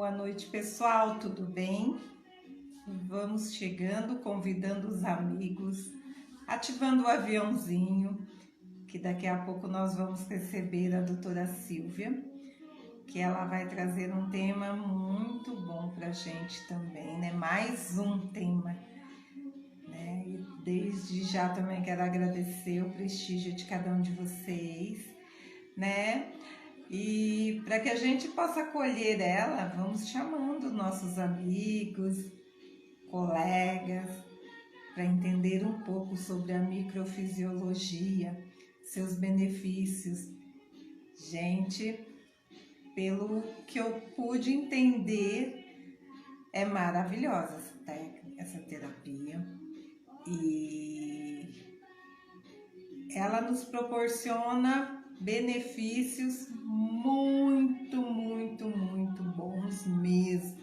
Boa noite, pessoal, tudo bem? Vamos chegando, convidando os amigos, ativando o aviãozinho, que daqui a pouco nós vamos receber a doutora Silvia, que ela vai trazer um tema muito bom para a gente também, né? Mais um tema, né? E desde já também quero agradecer o prestígio de cada um de vocês, né? E para que a gente possa acolher ela, vamos chamando nossos amigos, colegas, para entender um pouco sobre a microfisiologia, seus benefícios. Gente, pelo que eu pude entender, é maravilhosa essa terapia. E ela nos proporciona benefícios muito bons mesmo.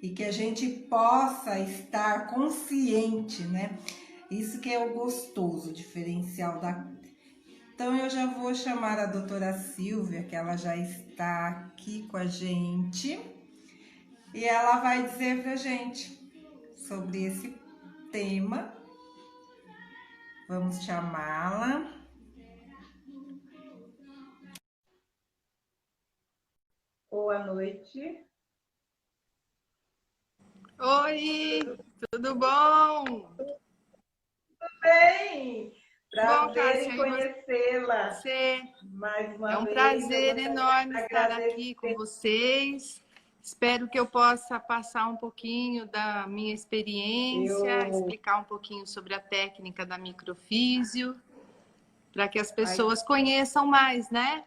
E que a gente possa estar consciente, né? Isso que é o gostoso, o diferencial da... Então eu já vou chamar a doutora Silvia, que ela já está aqui com a gente. E ela vai dizer pra gente sobre esse tema. Vamos chamá-la. Boa noite. Oi, tudo bom? Tudo bem? Prazer Bom, em conhecê-la. Mais uma vez. É um prazer enorme estar aqui com vocês. Espero que eu possa passar um pouquinho da minha experiência, explicar um pouquinho sobre a técnica da microfísio, para que as pessoas conheçam mais, né?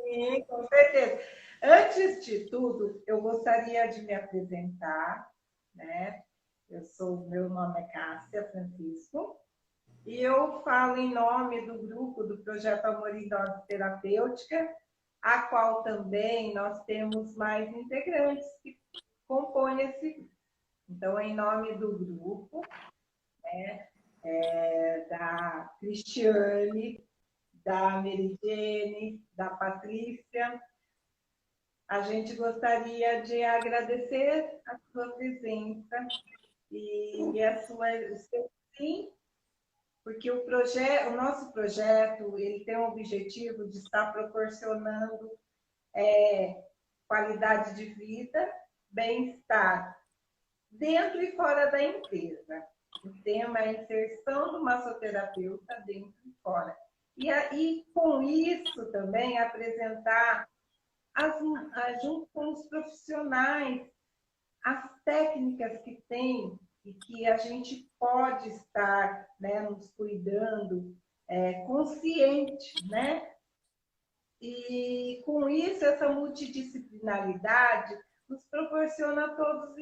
Sim, com certeza. Antes de tudo, eu gostaria de me apresentar, né? Meu nome é Cássia Francisco e eu falo em nome do grupo do Projeto Amor e Dose Terapêutica, a qual também nós temos mais integrantes que compõem esse grupo. Então, em nome do grupo, né, da Cristiane, da Meridiane, da Patrícia, a gente gostaria de agradecer a sua presença e o seu sim, porque o nosso projeto ele tem o objetivo de estar proporcionando qualidade de vida, bem-estar, dentro e fora da empresa. O tema é a inserção do massoterapeuta dentro e fora. E com isso também apresentar junto com os profissionais, as técnicas que tem e que a gente pode estar, né, nos cuidando, consciente, né? E com isso, essa multidisciplinaridade nos proporciona todos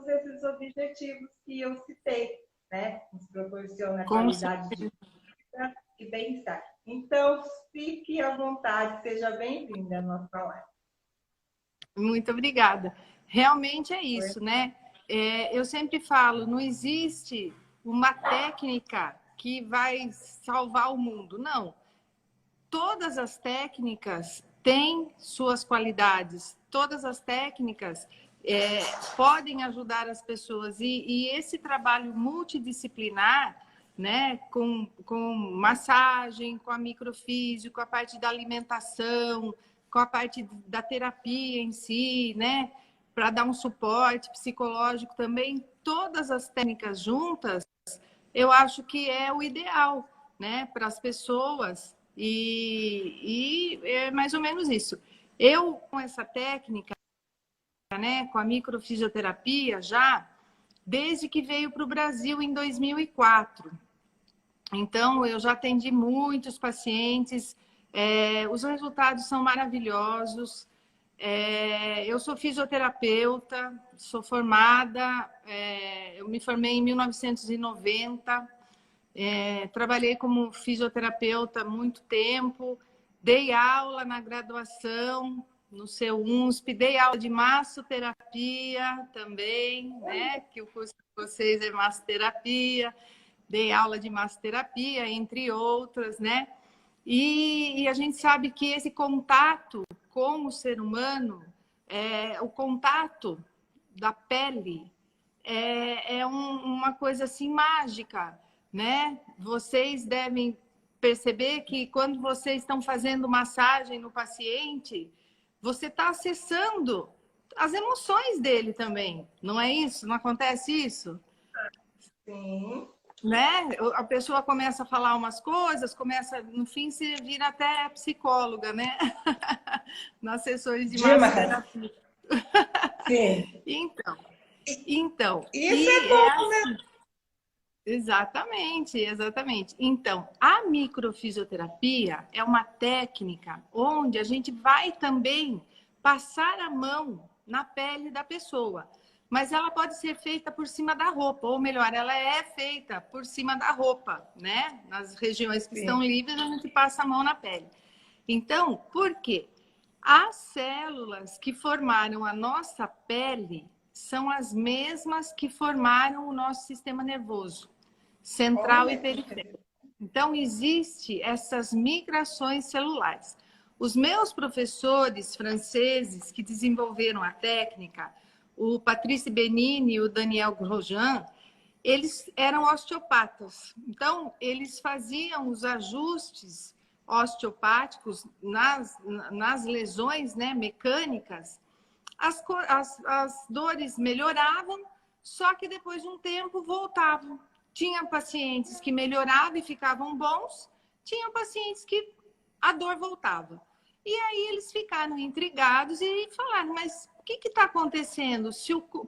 esses objetivos que eu citei, né? Nos proporciona qualidade de vida e bem-estar. Então, fique à vontade, seja bem-vinda à nossa live. Muito obrigada. Realmente é isso, né? Eu sempre falo, não existe uma técnica que vai salvar o mundo, não. Todas as técnicas têm suas qualidades, todas as técnicas podem ajudar as pessoas. E esse trabalho multidisciplinar, né, com massagem, com a microfísio, com a parte da alimentação, com a parte da terapia em si, né, para dar um suporte psicológico também, todas as técnicas juntas, eu acho que é o ideal, né, para as pessoas. E é mais ou menos isso. Eu, com essa técnica, né, com a microfisioterapia, já desde que veio para o Brasil em 2004. Então, eu já atendi muitos pacientes, os resultados são maravilhosos. Eu sou fisioterapeuta, sou formada, eu me formei em 1990. Trabalhei como fisioterapeuta há muito tempo, dei aula na graduação, no CEUNSP, dei aula de massoterapia também, né? Que o curso de vocês é massoterapia, dei aula de massoterapia, entre outras, né? E a gente sabe que esse contato com o ser humano o contato da pele uma coisa assim mágica, né? Vocês devem perceber que quando vocês estão fazendo massagem no paciente, você está acessando as emoções dele também, não é isso? Não acontece isso? Sim. Né? A pessoa começa a falar umas coisas, no fim se vira até psicóloga, né? Nas sessões de Demais. massoterapia. Sim. Então, Isso é bom, né? exatamente, exatamente. Então, a microfisioterapia é uma técnica onde a gente vai também passar a mão na pele da pessoa, mas ela pode ser feita por cima da roupa, ou melhor, ela é feita por cima da roupa, né? Nas regiões que estão Sim. livres, a gente passa a mão na pele. Então, por quê? As células que formaram a nossa pele são as mesmas que formaram o nosso sistema nervoso, central Olha, e periférico. Então, existem essas migrações celulares. Os meus professores franceses que desenvolveram a técnica, o Patrice Benini e o Daniel Grosjean, eles eram osteopatas. Então, eles faziam os ajustes osteopáticos nas lesões, né, mecânicas. As dores melhoravam, só que depois de um tempo voltavam. Tinha pacientes que melhoravam e ficavam bons, tinha pacientes que a dor voltava. E aí eles ficaram intrigados e falaram, mas o que está acontecendo?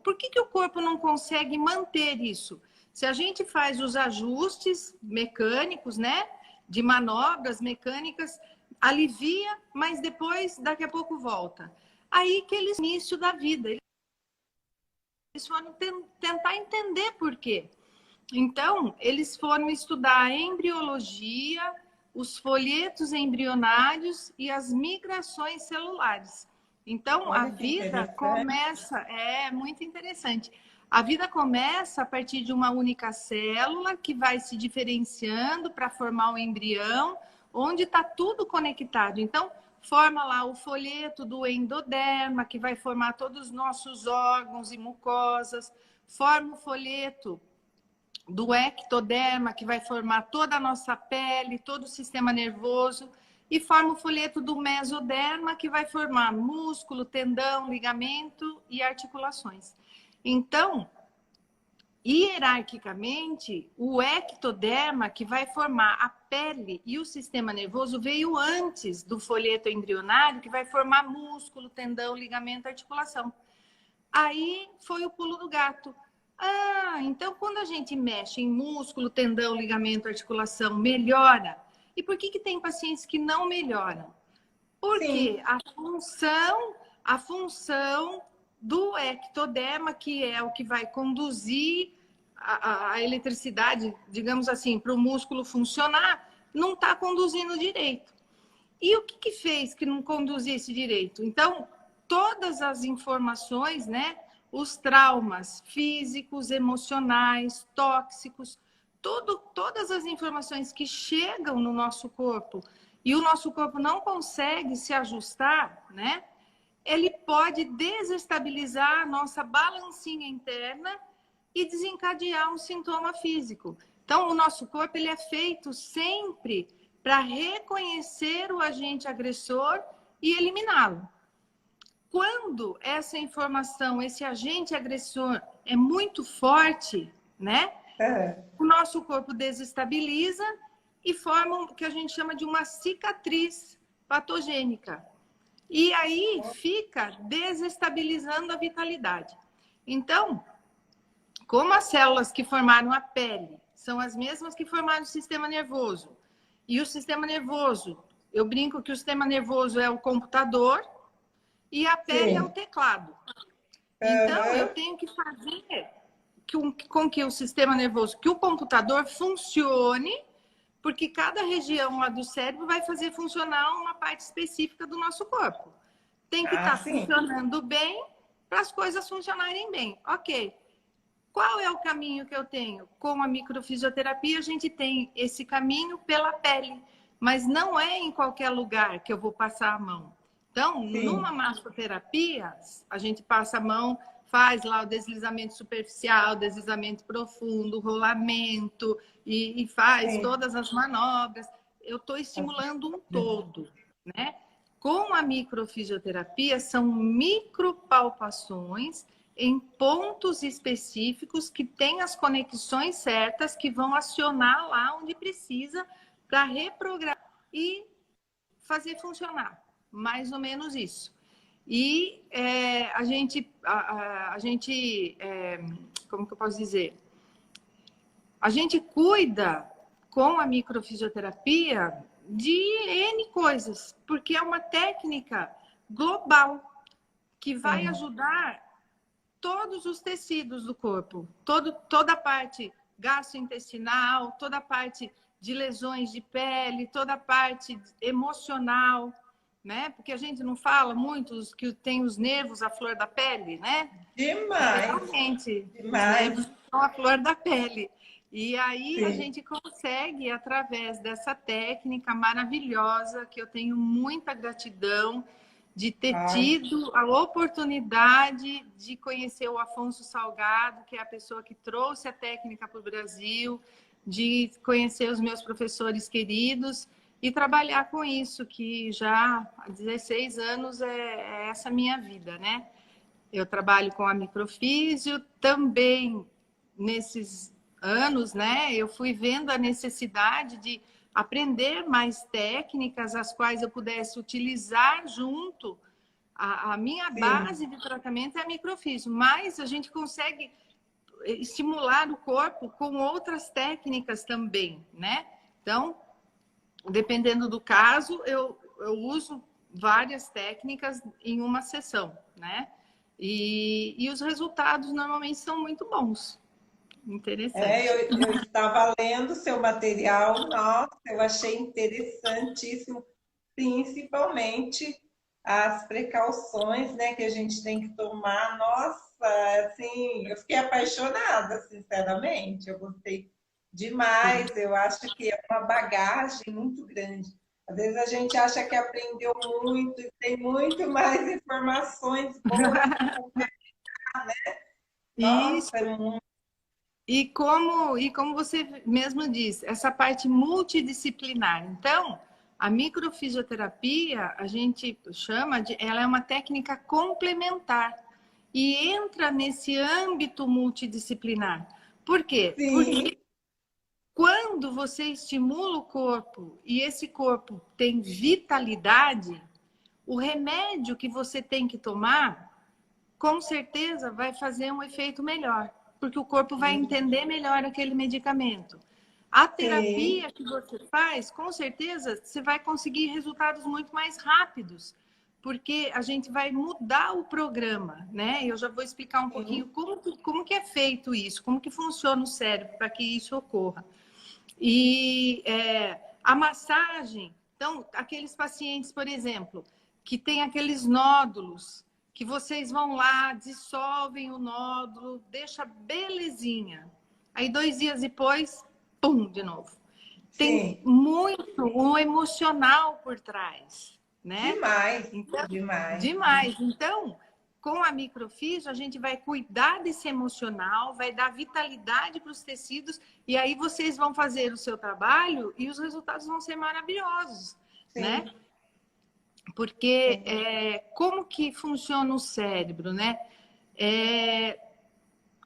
Por que o corpo não consegue manter isso? Se a gente faz os ajustes mecânicos, né, de manobras mecânicas, alivia, mas depois, daqui a pouco, volta. Aí que eles, início da vida, eles foram tentar entender por quê. Então, eles foram estudar a embriologia, os folhetos embrionários e as migrações celulares. Então, olha a que vida interessante. começa, muito interessante. A vida começa a partir de uma única célula que vai se diferenciando para formar o embrião, onde está tudo conectado. Então, forma lá o folheto do endoderma, que vai formar todos os nossos órgãos e mucosas, forma o folheto do ectoderma, que vai formar toda a nossa pele, todo o sistema nervoso, e forma o folheto do mesoderma, que vai formar músculo, tendão, ligamento e articulações. Então, hierarquicamente, o ectoderma, que vai formar a pele e o sistema nervoso, veio antes do folheto embrionário, que vai formar músculo, tendão, ligamento, articulação. Aí foi o pulo do gato. Então quando a gente mexe em músculo, tendão, ligamento, articulação, melhora. E por que tem pacientes que não melhoram? Porque Sim. a função do ectoderma, que é o que vai conduzir a eletricidade, digamos assim, para o músculo funcionar, não está conduzindo direito. E o que fez que não conduzisse direito? Então, todas as informações, né? Os traumas físicos, emocionais, tóxicos, todas as informações que chegam no nosso corpo e o nosso corpo não consegue se ajustar, né? Ele pode desestabilizar a nossa balancinha interna e desencadear um sintoma físico. Então, o nosso corpo ele é feito sempre para reconhecer o agente agressor e eliminá-lo. Quando essa informação, esse agente agressor é muito forte, né? O nosso corpo desestabiliza e forma o que a gente chama de uma cicatriz patogênica. E aí fica desestabilizando a vitalidade. Então, como as células que formaram a pele são as mesmas que formaram o sistema nervoso, e o sistema nervoso, eu brinco que o sistema nervoso é o computador e a pele é o teclado. Então, eu tenho que fazer com que o sistema nervoso, que o computador funcione, porque cada região lá do cérebro vai fazer funcionar uma parte específica do nosso corpo. Tem que estar funcionando bem para as coisas funcionarem bem. Ok. Qual é o caminho que eu tenho? Com a microfisioterapia, a gente tem esse caminho pela pele, mas não é em qualquer lugar que eu vou passar a mão. Então, Sim. numa massoterapia, a gente passa a mão, faz lá o deslizamento superficial, deslizamento profundo, rolamento e faz Sim. todas as manobras. Eu estou estimulando um todo, né? Com a microfisioterapia, são micropalpações em pontos específicos que têm as conexões certas que vão acionar lá onde precisa para reprogramar e fazer funcionar. Mais ou menos isso. E a gente como que eu posso dizer? A gente cuida com a microfisioterapia de N coisas, porque é uma técnica global que vai ajudar todos os tecidos do corpo, toda a parte gastrointestinal, toda a parte de lesões de pele, toda a parte emocional, né? Porque a gente não fala muito que tem os nervos à flor da pele, né? Demais. Realmente, os Demais. nervos são à flor da pele. E aí Sim. a gente consegue, através dessa técnica maravilhosa, que eu tenho muita gratidão de ter tido a oportunidade de conhecer o Afonso Salgado, que é a pessoa que trouxe a técnica para o Brasil, de conhecer os meus professores queridos e trabalhar com isso, que já há 16 anos é essa minha vida, né? Eu trabalho com a microfísio, também nesses anos, né? Eu fui vendo a necessidade de aprender mais técnicas, as quais eu pudesse utilizar junto. A minha base de tratamento é a microfísio, mas a gente consegue estimular o corpo com outras técnicas também, né? Então, dependendo do caso, eu uso várias técnicas em uma sessão, né? E os resultados normalmente são muito bons. Interessante. Eu estava lendo seu material, nossa, eu achei interessantíssimo, principalmente as precauções, né, que a gente tem que tomar. Nossa, assim, eu fiquei apaixonada, sinceramente, eu gostei demais, eu acho que é uma bagagem muito grande. Às vezes a gente acha que aprendeu muito e tem muito mais informações boas. Isso. Nossa, é muito. E como você mesmo disse, essa parte multidisciplinar. Então, a microfisioterapia, a gente chama de, ela é uma técnica complementar e entra nesse âmbito multidisciplinar. Por quê? Sim. Porque quando você estimula o corpo e esse corpo tem vitalidade, o remédio que você tem que tomar, com certeza vai fazer um efeito melhor, porque o corpo vai entender melhor aquele medicamento. A terapia que você faz, com certeza, você vai conseguir resultados muito mais rápidos, porque a gente vai mudar o programa, né? Eu já vou explicar um pouquinho como que é feito isso, como que funciona o cérebro para que isso ocorra. E a massagem, então, aqueles pacientes, por exemplo, que tem aqueles nódulos, que vocês vão lá, dissolvem o nódulo, deixa belezinha. Aí 2 dias depois, pum, de novo. Tem muito um emocional por trás, né? Demais, então, demais. Demais. Então, com a microfísio, a gente vai cuidar desse emocional, vai dar vitalidade para os tecidos, e aí vocês vão fazer o seu trabalho e os resultados vão ser maravilhosos, né? Porque como que funciona o cérebro, né?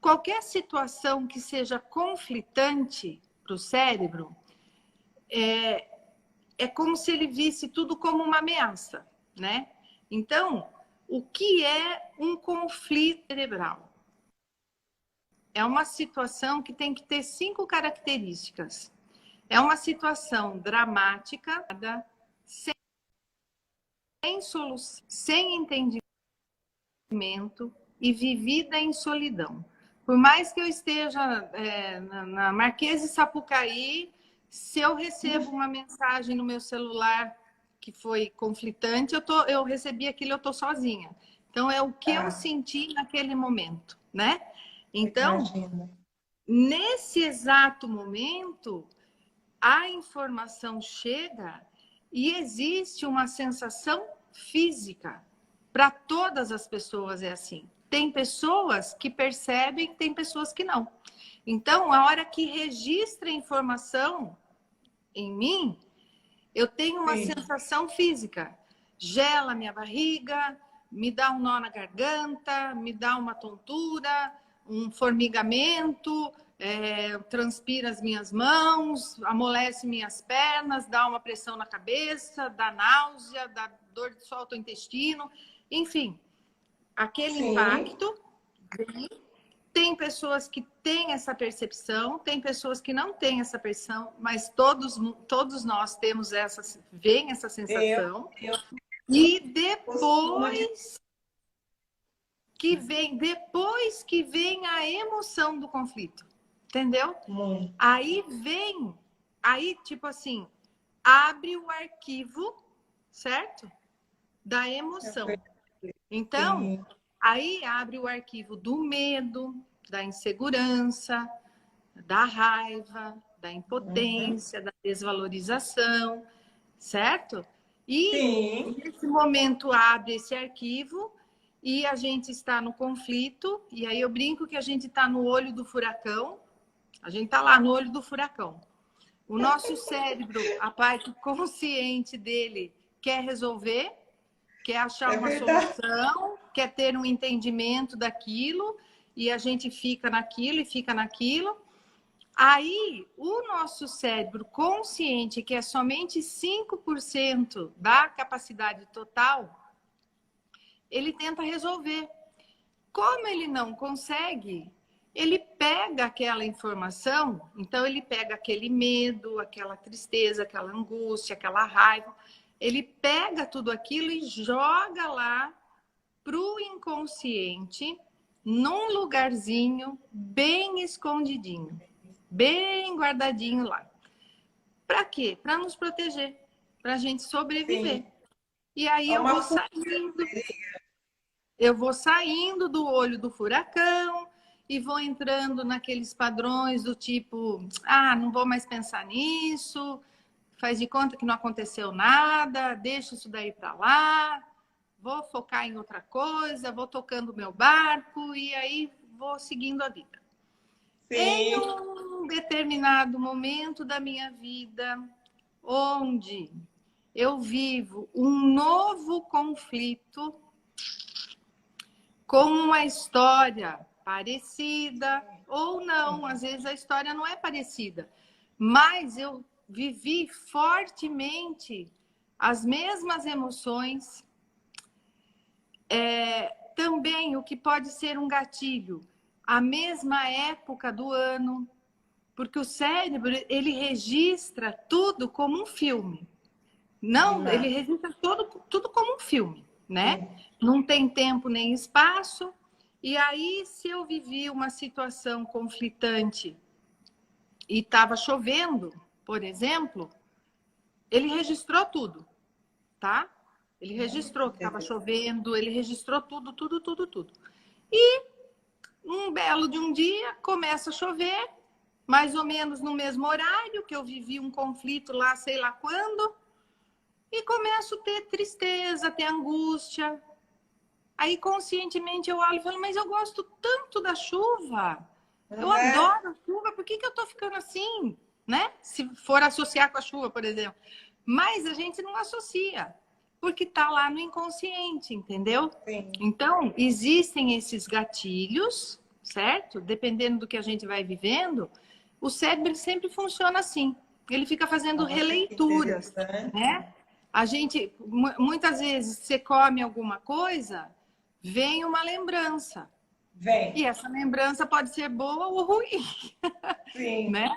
Qualquer situação que seja conflitante para o cérebro, é como se ele visse tudo como uma ameaça, né? Então, o que é um conflito cerebral? É uma situação que tem que ter 5 características. É uma situação dramática, sem solução, sem entendimento e vivida em solidão. Por mais que eu esteja na Marquês de Sapucaí, se eu recebo uma mensagem no meu celular que foi conflitante, eu recebi aquilo, eu estou sozinha. Então, é o que eu senti naquele momento, né? Então, nesse exato momento, a informação chega e existe uma sensação física. Para todas as pessoas é assim. Tem pessoas que percebem, tem pessoas que não. Então, a hora que registra informação em mim, eu tenho uma sensação física. Gela minha barriga, me dá um nó na garganta, me dá uma tontura, um formigamento, transpira as minhas mãos, amolece minhas pernas, dá uma pressão na cabeça, dá náusea, dá dor de solta o intestino, enfim, aquele impacto. Tem pessoas que têm essa percepção, tem pessoas que não têm essa percepção, mas todos nós temos veem essa sensação. E depois que vem a emoção do conflito, entendeu? Aí tipo assim, abre o arquivo, certo? Da emoção. Então, aí abre o arquivo do medo, da insegurança, da raiva, da impotência, da desvalorização, certo? E nesse momento abre esse arquivo e a gente está no conflito, e aí eu brinco que a gente está no olho do furacão, a gente está lá no olho do furacão. O nosso cérebro, a parte consciente dele, quer resolver, quer achar uma solução, quer ter um entendimento daquilo, e a gente fica naquilo e fica naquilo. Aí, o nosso cérebro consciente, que é somente 5% da capacidade total, ele tenta resolver. Como ele não consegue, ele pega aquela informação, então ele pega aquele medo, aquela tristeza, aquela angústia, aquela raiva, ele pega tudo aquilo e joga lá para o inconsciente, num lugarzinho bem escondidinho, bem guardadinho lá. Para quê? Para nos proteger, para a gente sobreviver. E aí eu vou saindo do olho do furacão e vou entrando naqueles padrões do tipo, não vou mais pensar nisso, faz de conta que não aconteceu nada, deixa isso daí para lá, vou focar em outra coisa, vou tocando o meu barco e aí vou seguindo a vida. Em um determinado momento da minha vida, onde eu vivo um novo conflito com uma história parecida ou não, às vezes a história não é parecida, mas eu vivi fortemente as mesmas emoções. Também o que pode ser um gatilho, a mesma época do ano, porque o cérebro, ele registra tudo como um filme. Não, ele registra tudo como um filme, né? Não tem tempo nem espaço. E aí, se eu vivi uma situação conflitante e estava chovendo, por exemplo, ele registrou tudo, tá? Ele registrou que estava chovendo, ele registrou tudo. E um belo de um dia, começa a chover, mais ou menos no mesmo horário, que eu vivi um conflito lá, sei lá quando, e começo a ter tristeza, ter angústia. Aí, conscientemente, eu olho e falo, mas eu gosto tanto da chuva, eu adoro a chuva, por que eu tô ficando assim, né? Se for associar com a chuva, por exemplo. Mas a gente não associa, porque tá lá no inconsciente, entendeu? Então, existem esses gatilhos, certo? Dependendo do que a gente vai vivendo, o cérebro sempre funciona assim. Ele fica fazendo releituras, né? A gente, muitas vezes, você come alguma coisa, vem uma lembrança. E essa lembrança pode ser boa ou ruim. Né?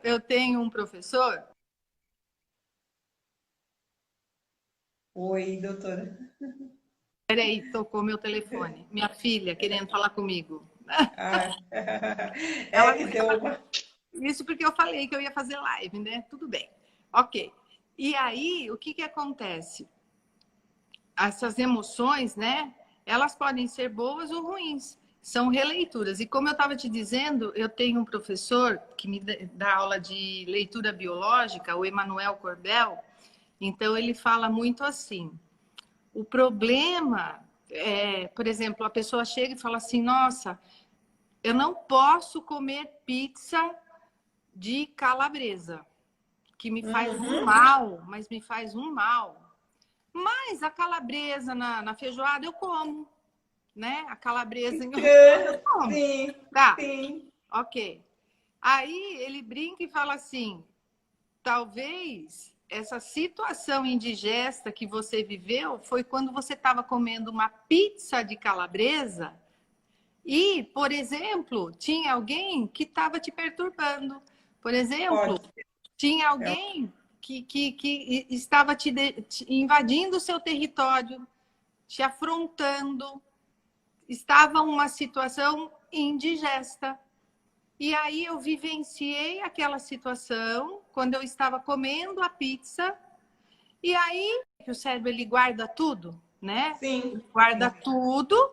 Eu tenho um professor. Oi, doutora. Peraí, tocou meu telefone. Minha filha querendo falar comigo. Isso porque eu falei que eu ia fazer live, né? Tudo bem. Ok. E aí, o que acontece? Essas emoções, né? Elas podem ser boas ou ruins. São releituras. E como eu estava te dizendo, eu tenho um professor que me dá aula de leitura biológica, o Emanuel Corbel, Então, ele fala muito assim, o problema por exemplo, a pessoa chega e fala assim, nossa, eu não posso comer pizza de calabresa, que me faz um mal, mas me faz um mal. Mas a calabresa na feijoada eu como, né? A calabresa em eu como. Sim, Tá, sim. ok. Aí ele brinca e fala assim, talvez essa situação indigesta que você viveu foi quando você estava comendo uma pizza de calabresa e, por exemplo, tinha alguém que estava te perturbando. Por exemplo, Pode. tinha alguém que estava te invadindo o seu território, te afrontando, estava uma situação indigesta. E aí eu vivenciei aquela situação quando eu estava comendo a pizza. E aí o cérebro ele guarda tudo, né? Sim, Ele guarda sim. tudo,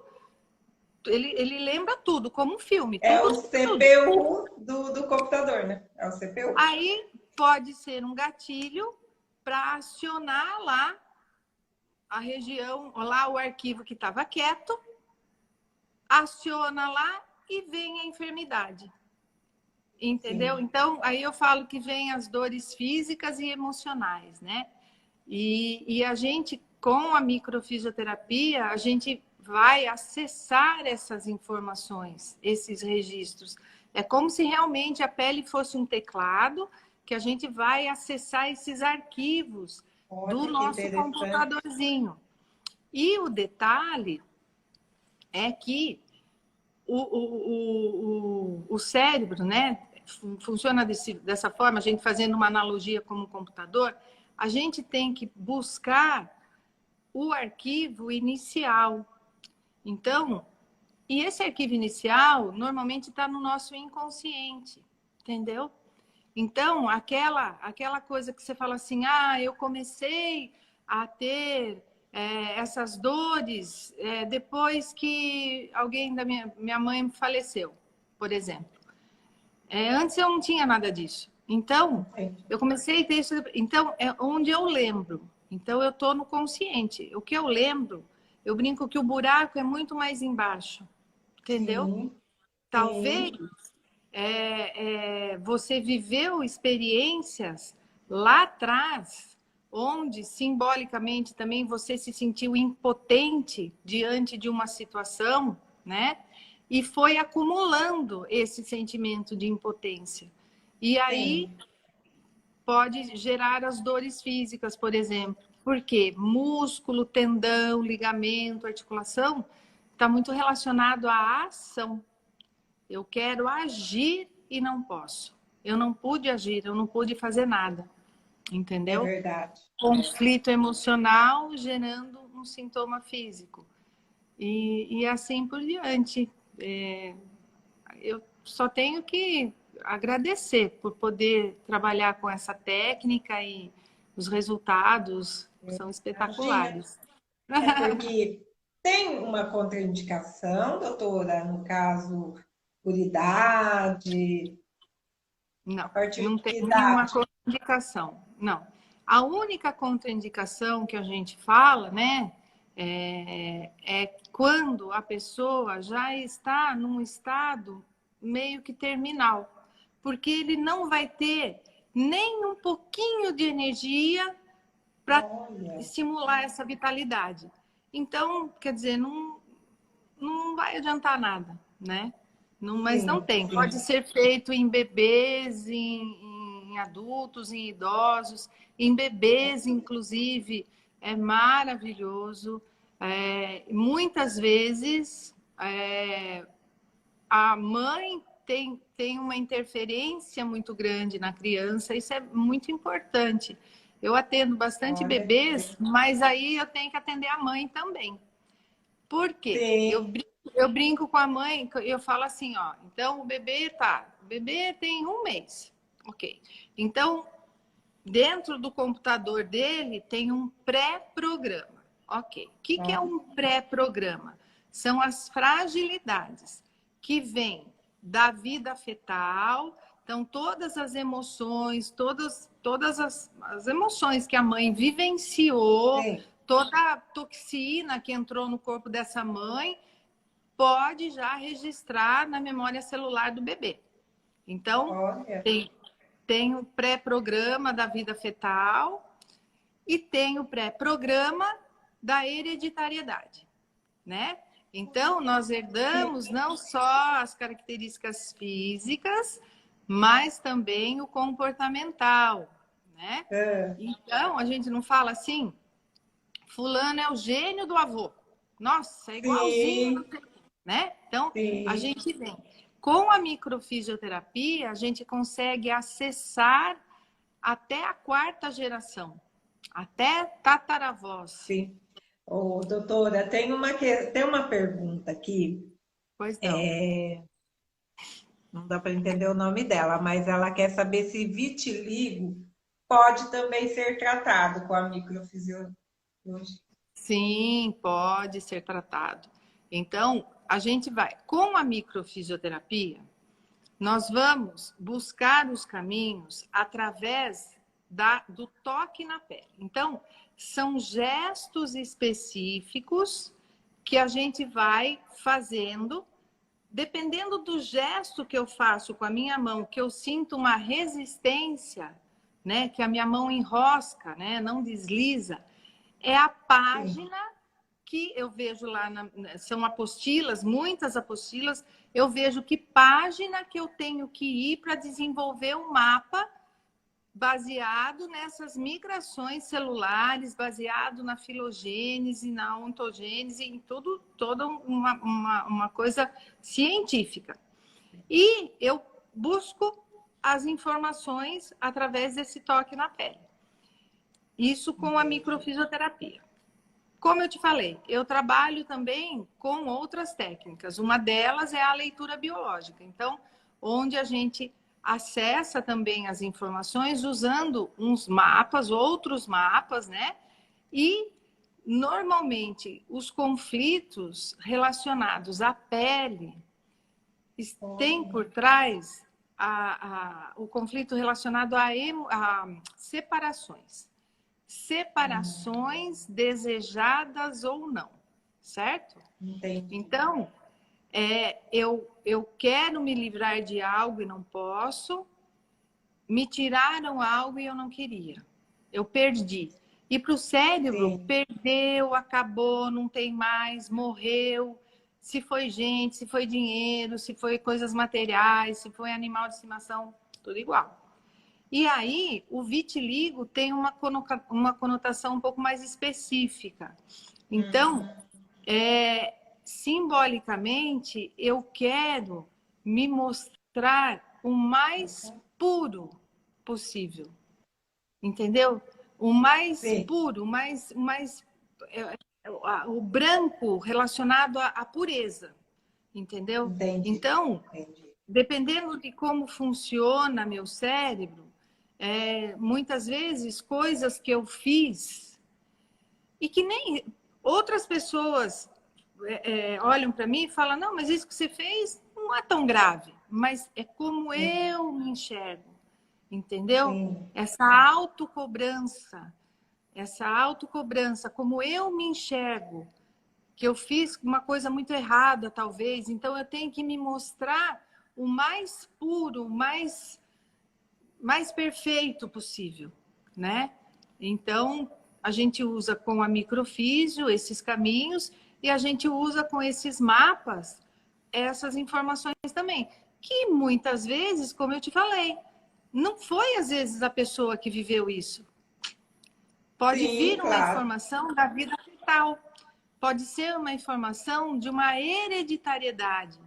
ele lembra tudo, como um filme, É tudo, o tudo. CPU do computador, né? É o CPU. Aí pode ser um gatilho para acionar lá a região, lá o arquivo que estava quieto, aciona lá e vem a enfermidade. Entendeu? Sim. Então, aí eu falo que vem as dores físicas e emocionais, né? E a gente, com a microfisioterapia, a gente vai acessar essas informações, esses registros. É como se realmente a pele fosse um teclado que a gente vai acessar esses arquivos do Olha que nosso interessante. computadorzinho. E o detalhe é que o cérebro, né, funciona dessa forma, a gente fazendo uma analogia como um computador, a gente tem que buscar o arquivo inicial. Então, e esse arquivo inicial normalmente está no nosso inconsciente, entendeu? Então, aquela coisa que você fala assim, ah, eu comecei a ter essas dores depois que alguém da minha mãe faleceu, por exemplo. Antes eu não tinha nada disso. Então, Sim. eu comecei a ter isso. Então, é onde eu lembro. Então, eu estou no consciente. O que eu lembro, eu brinco que o buraco é muito mais embaixo, entendeu? Sim. Talvez Sim. você viveu experiências lá atrás, onde simbolicamente também você se sentiu impotente diante de uma situação, né? E foi acumulando esse sentimento de impotência. E aí Sim. pode gerar as dores físicas, por exemplo. Porque músculo, tendão, ligamento, articulação está muito relacionado à ação. Eu quero agir e não posso. Eu não pude agir, eu não pude fazer nada. É Entendeu? verdade. Conflito emocional gerando um sintoma físico. E assim por diante. Eu só tenho que agradecer por poder trabalhar com essa técnica e os resultados são Imagina. espetaculares. É porque tem uma contraindicação, doutora, no caso, por idade, a Não, partir de não que tem nenhuma idade? contraindicação. Não. A única contraindicação que a gente fala, né, é quando a pessoa já está num estado meio que terminal, porque ele não vai ter nem um pouquinho de energia para Olha, estimular essa vitalidade. Então, quer dizer, não vai adiantar nada, né? Não, mas não sim, tem. Pode sim. ser feito em bebês, em adultos, em idosos, em bebês, inclusive, é maravilhoso. Muitas vezes a mãe tem uma interferência muito grande na criança, isso é muito importante. Eu atendo bastante Olha, bebês, mas aí eu tenho que atender a mãe também. Por quê? sim, Eu brinco com a mãe, eu falo assim, ó, então o bebê tem um mês, ok. Então, dentro do computador dele tem um pré-programa, ok. O que é ó, um pré-programa? São as fragilidades que vêm da vida fetal, Então, todas as emoções, todas as emoções que a mãe vivenciou, Sim. toda a toxina que entrou no corpo dessa mãe, pode já registrar na memória celular do bebê. Então, Olha. tem o pré-programa da vida fetal e tem o pré-programa da hereditariedade, né? Então, nós herdamos não só as características físicas, mas também o comportamental, né? É. Então, a gente não fala assim, fulano é o gênio do avô. Nossa, é igualzinho, Sim, né? Então, a sim. gente vem. Com a microfisioterapia, a gente consegue acessar até a quarta geração, até tataravós. Sim. Ô, doutora, tem uma pergunta aqui. Pois não. Não dá para entender o nome dela, mas ela quer saber se vitiligo pode também ser tratado com a microfisiologia. Sim, pode ser tratado. Então, a gente vai, com a microfisioterapia, nós vamos buscar os caminhos através do toque na pele. Então, são gestos específicos que a gente vai fazendo. Dependendo do gesto que eu faço com a minha mão, que eu sinto uma resistência, né, que a minha mão enrosca, né, não desliza, é a Sim. página que eu vejo lá, são apostilas, muitas apostilas, eu vejo que página que eu tenho que ir para desenvolver um mapa baseado nessas migrações celulares, baseado na filogênese, na ontogênese, em tudo, toda uma coisa científica. E eu busco as informações através desse toque na pele. Isso com a Entendi. microfisioterapia. Como eu te falei, eu trabalho também com outras técnicas. Uma delas é a leitura biológica. Então, onde a gente acessa também as informações usando uns mapas, outros mapas, né? E normalmente os conflitos relacionados à pele têm por trás o conflito relacionado a separações. Separações desejadas ou não, certo? Entendi. Então, eu quero me livrar de algo e não posso, me tiraram algo e eu não queria, eu perdi. E para o cérebro, Sim, perdeu, acabou, não tem mais, morreu. Se foi gente, se foi dinheiro, se foi coisas materiais, se foi animal de estimação, tudo igual. E aí, o vitiligo tem uma conotação um pouco mais específica. Então, simbolicamente, eu quero me mostrar o mais puro possível. Entendeu? O mais sim, puro, o branco relacionado à pureza. Entendeu? entendi, Então, entendi. dependendo de como funciona meu cérebro, muitas vezes coisas que eu fiz e que nem outras pessoas olham para mim e falam, não, mas isso que você fez não é tão grave, mas é como eu me enxergo, entendeu? Sim, Essa autocobrança, como eu me enxergo, que eu fiz uma coisa muito errada, talvez, então eu tenho que me mostrar o mais puro, mais perfeito possível, né? Então, a gente usa com a microfísio esses caminhos e a gente usa com esses mapas essas informações também, que muitas vezes, como eu te falei, não foi às vezes a pessoa que viveu isso. Pode sim, vir uma claro. informação da vida fetal, pode ser uma informação de uma hereditariedade,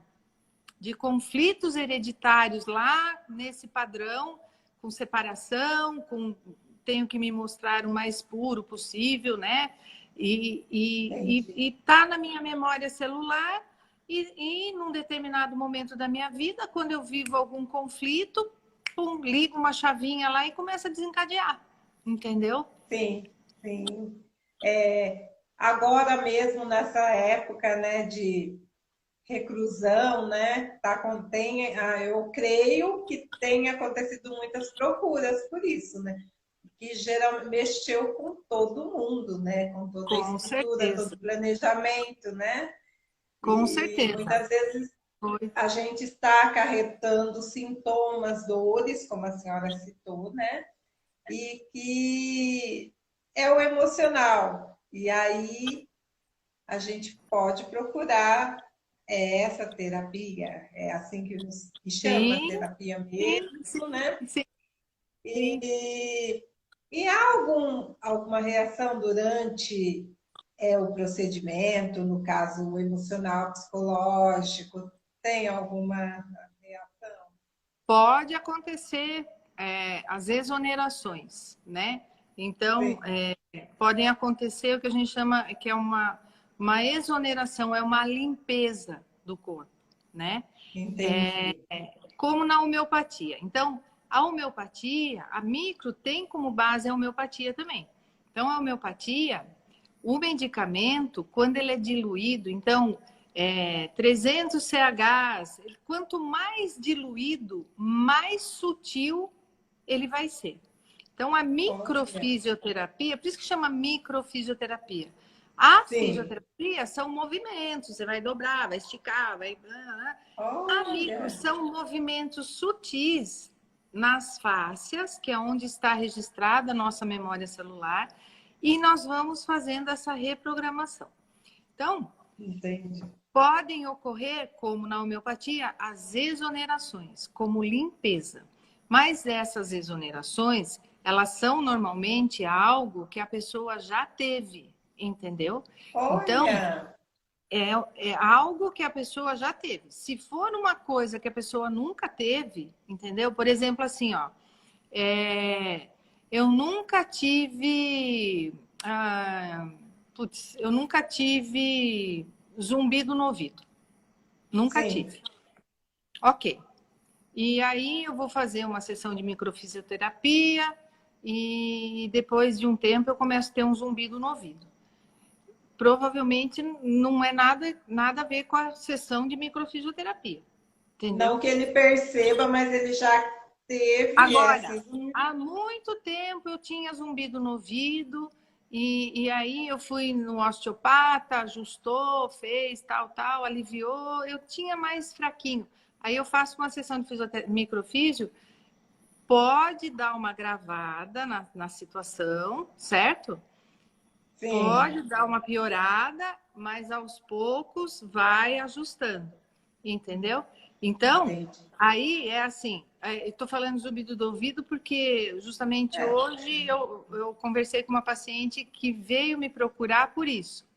de conflitos hereditários lá nesse padrão, com separação, tenho que me mostrar o mais puro possível, né? Entendi. E tá na minha memória celular e num determinado momento da minha vida, quando eu vivo algum conflito, pum, ligo uma chavinha lá e começa a desencadear, entendeu? Sim, sim. Agora mesmo, nessa época, né, de reclusão, né? Eu creio que tem acontecido muitas procuras por isso, né? Que geralmente mexeu com todo mundo, né? Com toda a Com estrutura, todo certeza, o planejamento, né? com E certeza. muitas vezes Foi. a gente está acarretando sintomas, dores, como a senhora citou, né? E que é o emocional. E aí a gente pode procurar essa terapia, é assim que chama, Sim, terapia sim, mesmo, né? sim, sim. E, e há alguma reação durante o procedimento, no caso emocional, psicológico? Tem alguma reação? Pode acontecer as exonerações, né? Então, Sim, podem acontecer o que a gente chama que é uma exoneração, é uma limpeza do corpo, né? entendi. Como na homeopatia. Então, a homeopatia, a micro tem como base a homeopatia também. Então, a homeopatia, o medicamento, quando ele é diluído, então, 300 CHs, quanto mais diluído, mais sutil ele vai ser. Então, a Olha, microfisioterapia, por isso que chama microfisioterapia. A sim, fisioterapia são movimentos, você vai dobrar, vai esticar, vai. A micro olha, são movimentos sutis nas fáscias, que é onde está registrada a nossa memória celular, e nós vamos fazendo essa reprogramação. Então, entendi. podem ocorrer, como na homeopatia, as exonerações, como limpeza. Mas essas exonerações, elas são normalmente algo que a pessoa já teve, entendeu? Então, Olha, é algo que a pessoa já teve. Se for uma coisa que a pessoa nunca teve, entendeu? Por exemplo, assim, ó, é, eu nunca tive. Eu nunca tive zumbido no ouvido. Nunca sim, tive. Ok. E aí eu vou fazer uma sessão de microfisioterapia e depois de um tempo eu começo a ter um zumbido no ouvido. Provavelmente não é nada a ver com a sessão de microfisioterapia, não entendeu? que ele perceba, mas ele já teve Agora, esse. há muito tempo eu tinha zumbido no ouvido e aí eu fui no osteopata, ajustou, fez tal, aliviou, eu tinha mais fraquinho. Aí eu faço uma sessão de microfísio, pode dar uma gravada na situação, certo? Sim, Pode dar uma piorada, mas aos poucos vai ajustando, entendeu? Então, entendi. aí é assim, estou falando zumbido do ouvido porque justamente É, hoje eu conversei com uma paciente que veio me procurar por isso.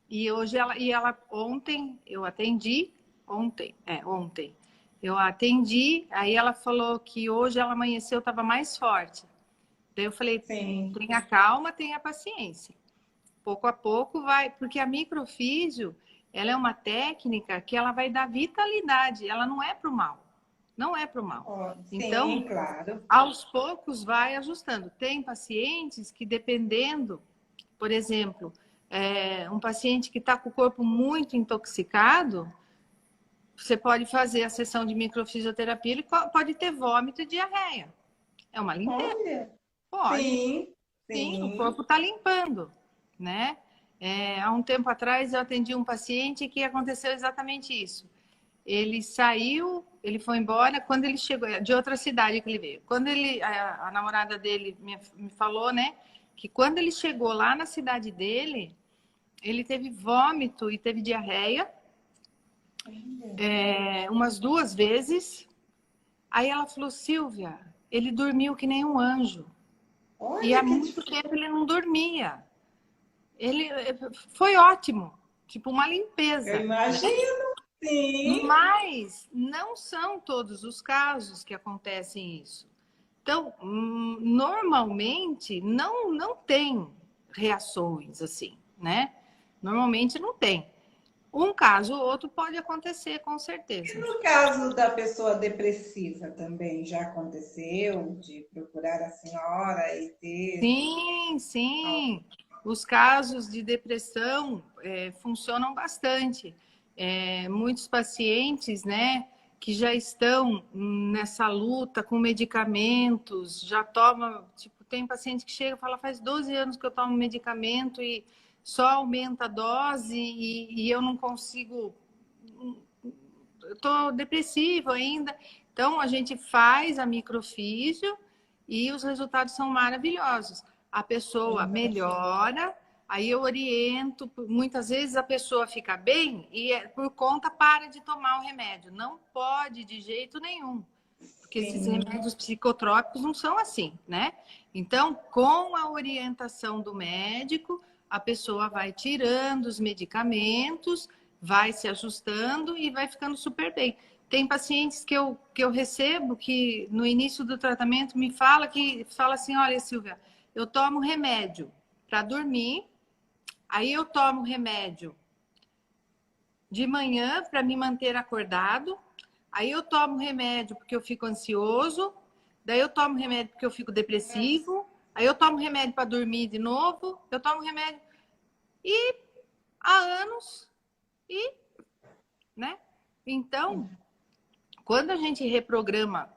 E hoje ela ontem eu atendi, ontem eu atendi, aí ela falou que hoje ela amanheceu, estava mais forte. Daí eu falei, sim. tenha calma, tenha paciência. Pouco a pouco vai, porque a microfísio, ela é uma técnica que ela vai dar vitalidade, ela não é para o mal. Não é para o mal. Ó, Então, sim, claro. aos poucos vai ajustando. Tem pacientes que dependendo, por exemplo, um paciente que está com o corpo muito intoxicado, você pode fazer a sessão de microfisioterapia, ele pode ter vômito e diarreia. É uma limpeza? Olha, Pode. sim, Sim, o sim. corpo está limpando, né? Há um tempo atrás eu atendi um paciente que aconteceu exatamente isso. Ele saiu, ele foi embora, quando ele chegou, de outra cidade que ele veio. Quando a namorada dele me falou, né, que quando ele chegou lá na cidade dele, ele teve vômito e teve diarreia, umas 2 vezes. Aí ela falou, Silvia, ele dormiu que nem um anjo. E há Olha que muito tempo ele não dormia. Ele foi ótimo, tipo uma eu limpeza, né? imagino, sim. Mas não são todos os casos que acontecem isso. Então, normalmente não tem reações assim, né? Normalmente não tem. Um caso ou outro pode acontecer, com E certeza. no caso da pessoa depressiva também já aconteceu de procurar a senhora e ter. Sim, sim. Os casos de depressão funcionam bastante. muitos pacientes, né, que já estão nessa luta com medicamentos, já toma, tipo, tem paciente que chega e fala, faz 12 anos que eu tomo medicamento e só aumenta a dose e eu não consigo, eu tô depressivo ainda. Então, a gente faz a microfísio e os resultados são maravilhosos. A pessoa melhora, aí eu oriento, muitas vezes a pessoa fica bem e por conta para de tomar o remédio. Não pode de jeito nenhum, porque esses remédios psicotrópicos não são assim, né? Então, com a orientação do médico, a pessoa vai tirando os medicamentos, vai se ajustando e vai ficando super bem. Tem pacientes que eu recebo que no início do tratamento me fala assim, olha, Silvia, eu tomo remédio para dormir, aí eu tomo remédio de manhã para me manter acordado, aí eu tomo remédio porque eu fico ansioso, daí eu tomo remédio porque eu fico depressivo, aí eu tomo remédio para dormir de novo, eu tomo remédio e há anos e, né? Então, quando a gente reprograma,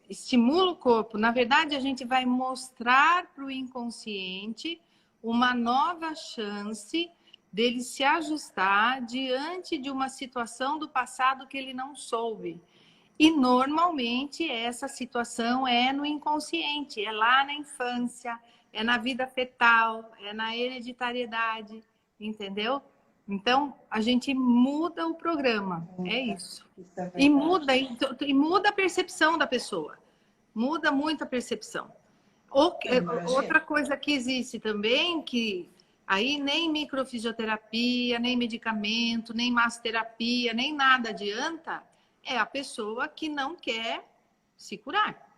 estimula o corpo, na verdade a gente vai mostrar para o inconsciente uma nova chance dele se ajustar diante de uma situação do passado que ele não soube. E normalmente essa situação é no inconsciente, é lá na infância, é na vida fetal, é na hereditariedade, entendeu? Então, a gente muda o programa, é isso. E muda a percepção da pessoa. Muda muito a percepção. Outra coisa que existe também, que aí nem microfisioterapia, nem medicamento, nem massoterapia, nem nada adianta, é a pessoa que não quer se curar.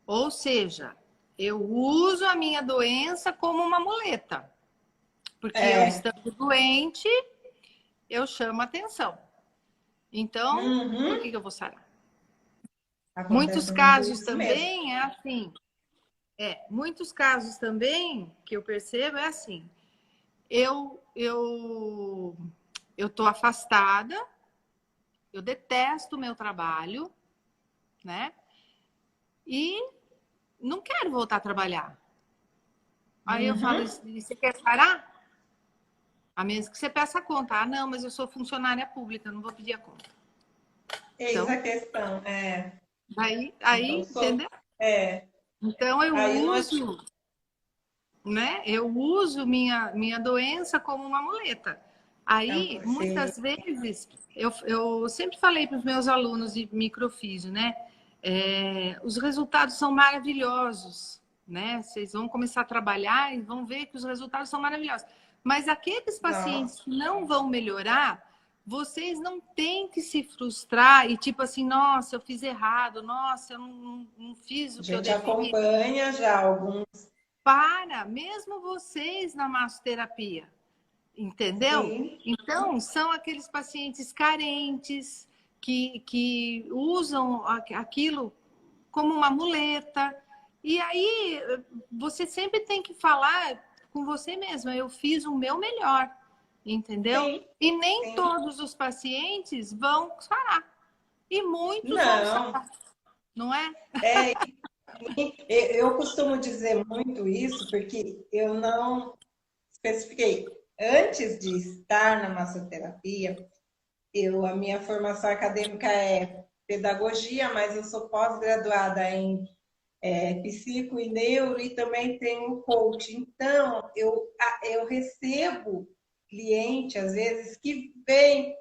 Ou seja, eu uso a minha doença como uma muleta. Porque eu estando doente, eu chamo atenção. Então, por que eu vou sarar? Muitos casos também é assim. Muitos casos também que eu percebo é assim. Eu tô afastada, eu detesto o meu trabalho, né? E não quero voltar a trabalhar. Aí eu falo, você quer parar? A menos que você peça a conta. Ah, não, mas eu sou funcionária pública, não vou pedir a conta. Eis então, a questão, Aí então, entendeu? Então eu uso, né? Eu uso minha doença como uma muleta. Aí, muitas vezes, eu sempre falei para os meus alunos de microfísio, né? Os resultados são maravilhosos, né? Vocês vão começar a trabalhar e vão ver que os resultados são maravilhosos. Mas aqueles pacientes que não vão melhorar, vocês não têm que se frustrar e tipo assim, nossa, eu fiz errado, nossa, eu não fiz o que eu devia. A gente acompanha já alguns. Mesmo vocês na massoterapia, entendeu? Sim. Então, são aqueles pacientes carentes que usam aquilo como uma muleta. E aí, você sempre tem que falar com você mesma, eu fiz o meu melhor, entendeu? Sim. E nem todos os pacientes vão sarar. E muitos vão sarar, não é? Eu costumo dizer muito isso, porque eu não especifiquei. Antes de estar na massoterapia, a minha formação acadêmica é pedagogia, mas eu sou pós-graduada em psico e neuro e também tenho coach. Então, eu recebo cliente, às vezes, que vem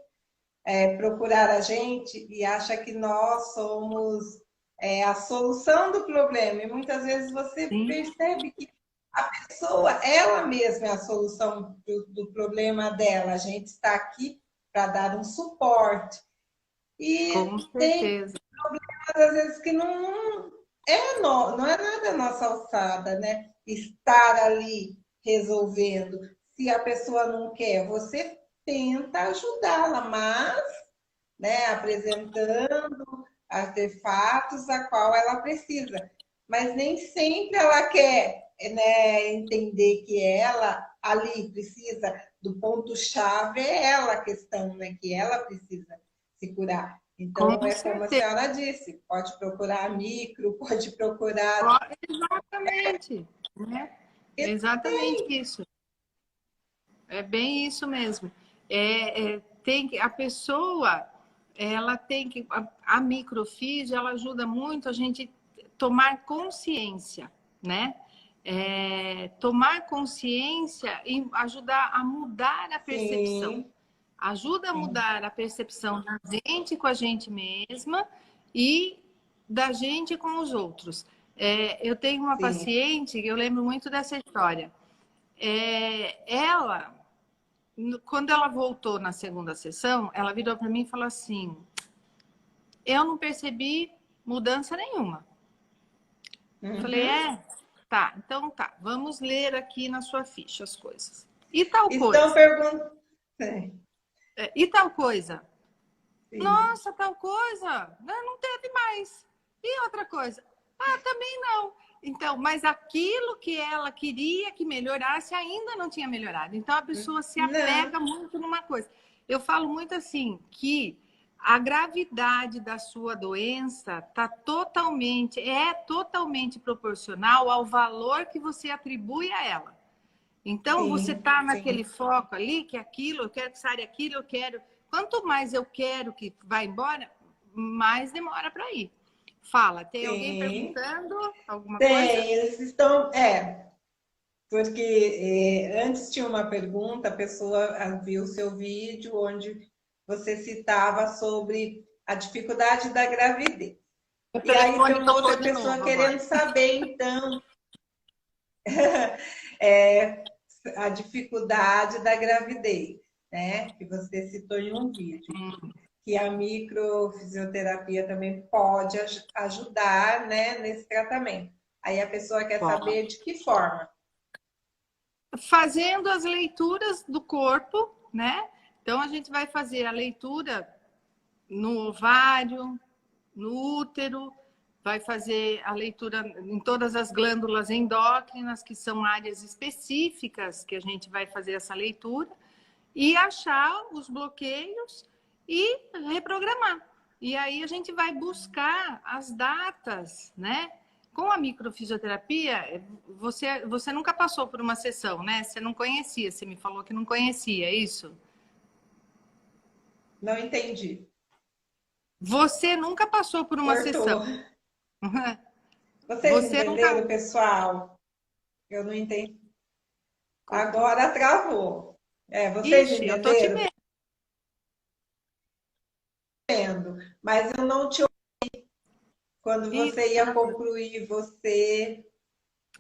procurar a gente e acha que nós somos a solução do problema. E muitas vezes você percebe que a pessoa, ela mesma é a solução do problema dela. A gente está aqui para dar um suporte. E tem problemas, às vezes, que não é nada a nossa alçada, né? Estar ali resolvendo. Se a pessoa não quer, você tenta ajudá-la, mas, né, apresentando artefatos a qual ela precisa. Mas nem sempre ela quer, né, entender que ela ali precisa do ponto-chave é ela a questão, né? Que ela precisa se curar. Então, Com é como a certeza. senhora disse, pode procurar a micro, pode procurar... Exatamente, né? Exatamente isso. É bem isso mesmo. Tem que, a pessoa, ela tem que... A microfísio, ela ajuda muito a gente tomar consciência, né? Tomar consciência e ajudar a mudar a percepção. Sim, Ajuda a sim, mudar a percepção da gente com a gente mesma e da gente com os outros. Eu tenho uma sim. paciente, eu lembro muito dessa história. Ela, quando ela voltou na segunda sessão, ela virou para mim e falou assim: eu não percebi mudança nenhuma. Eu falei, Uhum. tá, então tá, vamos ler aqui na sua ficha as coisas. E tal Estão coisa? perguntando... E tal coisa? Sim. Nossa, tal coisa? Não teve mais. E outra coisa? Ah, também não. Então, mas aquilo que ela queria que melhorasse ainda não tinha melhorado. Então, a pessoa se Não, apega muito numa coisa. Eu falo muito assim, que a gravidade da sua doença é totalmente proporcional ao valor que você atribui a ela. Então, você sim, está naquele sim. foco ali, que é aquilo, eu quero que saia aquilo, eu quero. Quanto mais eu quero que vá embora, mais demora para ir. Fala, tem alguém Sim, perguntando alguma coisa? tem, eles estão, porque antes tinha uma pergunta, a pessoa viu o seu vídeo onde você citava sobre a dificuldade da gravidez. O E aí tem telefone uma tocou outra de pessoa novo querendo agora. saber, então, é, a dificuldade da gravidez, né? Que você citou em um vídeo. Que a microfisioterapia também pode ajudar, né, nesse tratamento. Aí a pessoa quer Bom, saber de que forma. fazendo as leituras do corpo, né? Então, a gente vai fazer a leitura no ovário, no útero, vai fazer a leitura em todas as glândulas endócrinas, que são áreas específicas que a gente vai fazer essa leitura, e achar os bloqueios e reprogramar. E aí a gente vai buscar as datas, né? Com a microfisioterapia, você nunca passou por uma sessão, né? Você não conhecia, você me falou que não conhecia, é isso? Não entendi. Você nunca passou por uma sessão. Cortou. Vocês Você nunca. entenderam, pessoal? Eu não entendi. Cortou. Agora travou. Vocês Ixi, eu tô te entenderam? vendo. Mas eu não te ouvi quando Ih, você ia concluir, você...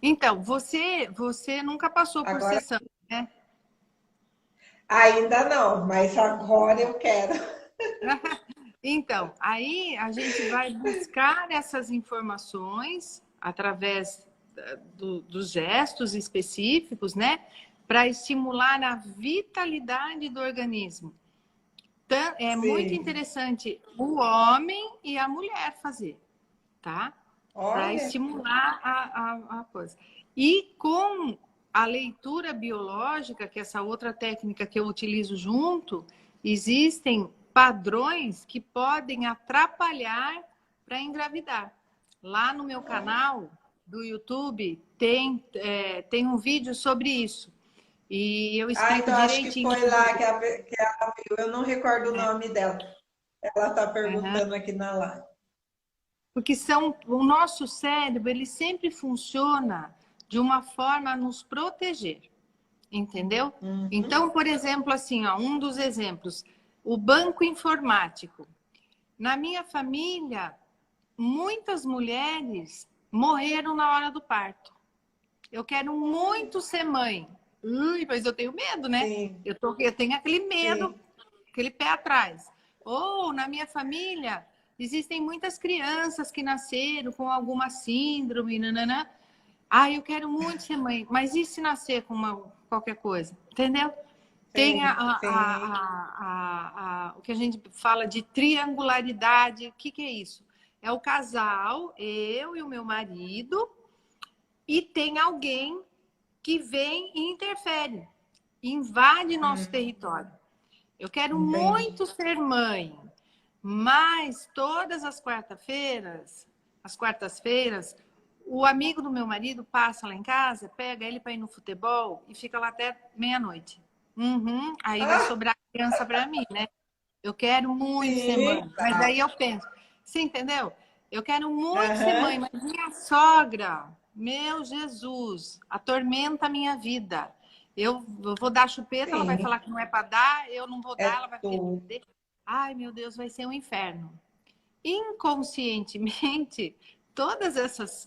então, você nunca passou por Agora sessão, né? ainda não, mas agora eu quero. Então, aí a gente vai buscar essas informações através dos gestos específicos, né? Para estimular a vitalidade do organismo. Então, é muito Sim. interessante o homem e a mulher fazer, tá? Para Olha, estimular a coisa. E com a leitura biológica, que é essa outra técnica que eu utilizo junto, existem padrões que podem atrapalhar para engravidar. Lá no meu canal do YouTube tem um vídeo sobre isso. E eu explico então acho que direitinho. foi lá que ela viu. Eu não recordo o É, nome dela. Ela está uhum. perguntando aqui na live. Porque o nosso cérebro, ele sempre funciona de uma forma a nos proteger, entendeu? Uhum. Então, por exemplo, assim, ó, um dos exemplos, o banco informático. Na minha família, muitas mulheres morreram na hora do parto. Eu quero muito ser mãe. Mas eu tenho medo, né? Sim, Eu tenho aquele medo, sim. aquele pé atrás. Ou na minha família, existem muitas crianças que nasceram com alguma síndrome, nananã. Ah, eu quero muito ser mãe, mas e se nascer com qualquer coisa? Entendeu? Tem Sim, sim. o que a gente fala de triangularidade. O que é isso? É o casal, eu e o meu marido, e tem alguém que vem e interfere. invade nosso território. Eu quero Entendi. muito ser mãe, mas todas as quartas-feiras, o amigo do meu marido passa lá em casa, pega ele para ir no futebol e fica lá até meia-noite. Aí vai Ah, sobrar criança para mim, né? Eu quero muito ser sim, mãe, mas tá. aí eu penso, você entendeu? Eu quero muito ser mãe, Aham. mas minha sogra, meu Jesus, atormenta a minha vida. Eu vou dar chupeta, ela vai Sim, falar que não é para dar, eu não vou é dar, ela vai querer. tudo. Ai, meu Deus, vai ser um inferno. Inconscientemente,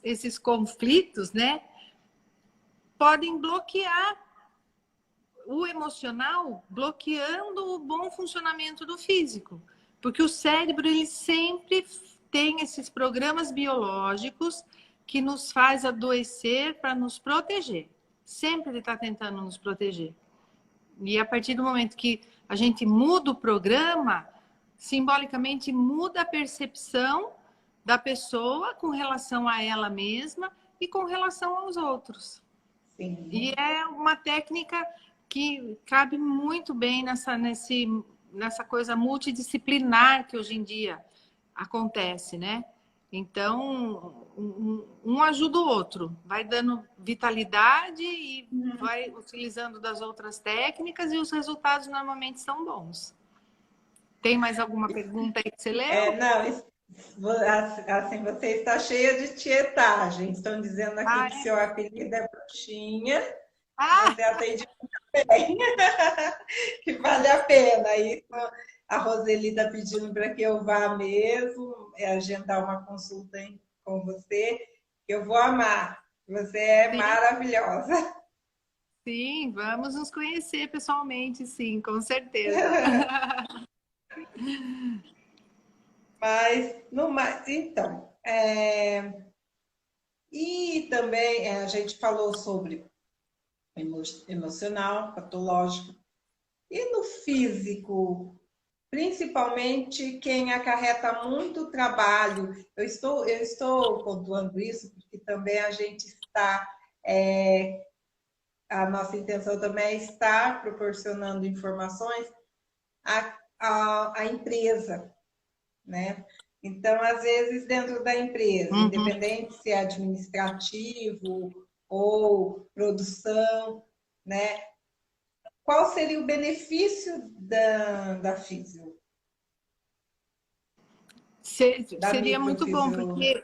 esses conflitos, né, podem bloquear o emocional, bloqueando o bom funcionamento do físico. Porque o cérebro, ele sempre tem esses programas biológicos que nos faz adoecer para nos proteger. Sempre ele está tentando nos proteger. E a partir do momento que a gente muda o programa, simbolicamente muda a percepção da pessoa com relação a ela mesma e com relação aos outros. E Sim. é uma técnica que cabe muito bem nessa coisa multidisciplinar que hoje em dia acontece, né? Então, um ajuda o outro, vai dando vitalidade e vai utilizando das outras técnicas e os resultados normalmente são bons. Tem mais alguma pergunta aí que você leu? Não, assim, você está cheia de tietagem. Estão dizendo aqui Ah, que é? seu apelido é Bruxinha, que Ah, você atende muito bem, que vale a pena. Isso a Roseli está pedindo para que eu vá mesmo, agendar uma consulta com você, que eu vou amar. Você é sim, maravilhosa. sim, vamos nos conhecer pessoalmente, sim, com certeza. Mas, no mais, então, e também a gente falou sobre emocional, patológico, e no físico, principalmente quem acarreta muito trabalho. Eu estou pontuando isso porque também a gente está, a nossa intenção também é estar proporcionando informações à empresa, né? Então, às vezes, dentro da empresa, Uhum. independente se é administrativo ou produção, né? Qual seria o benefício da físio, da Seria muito bom, microfisio?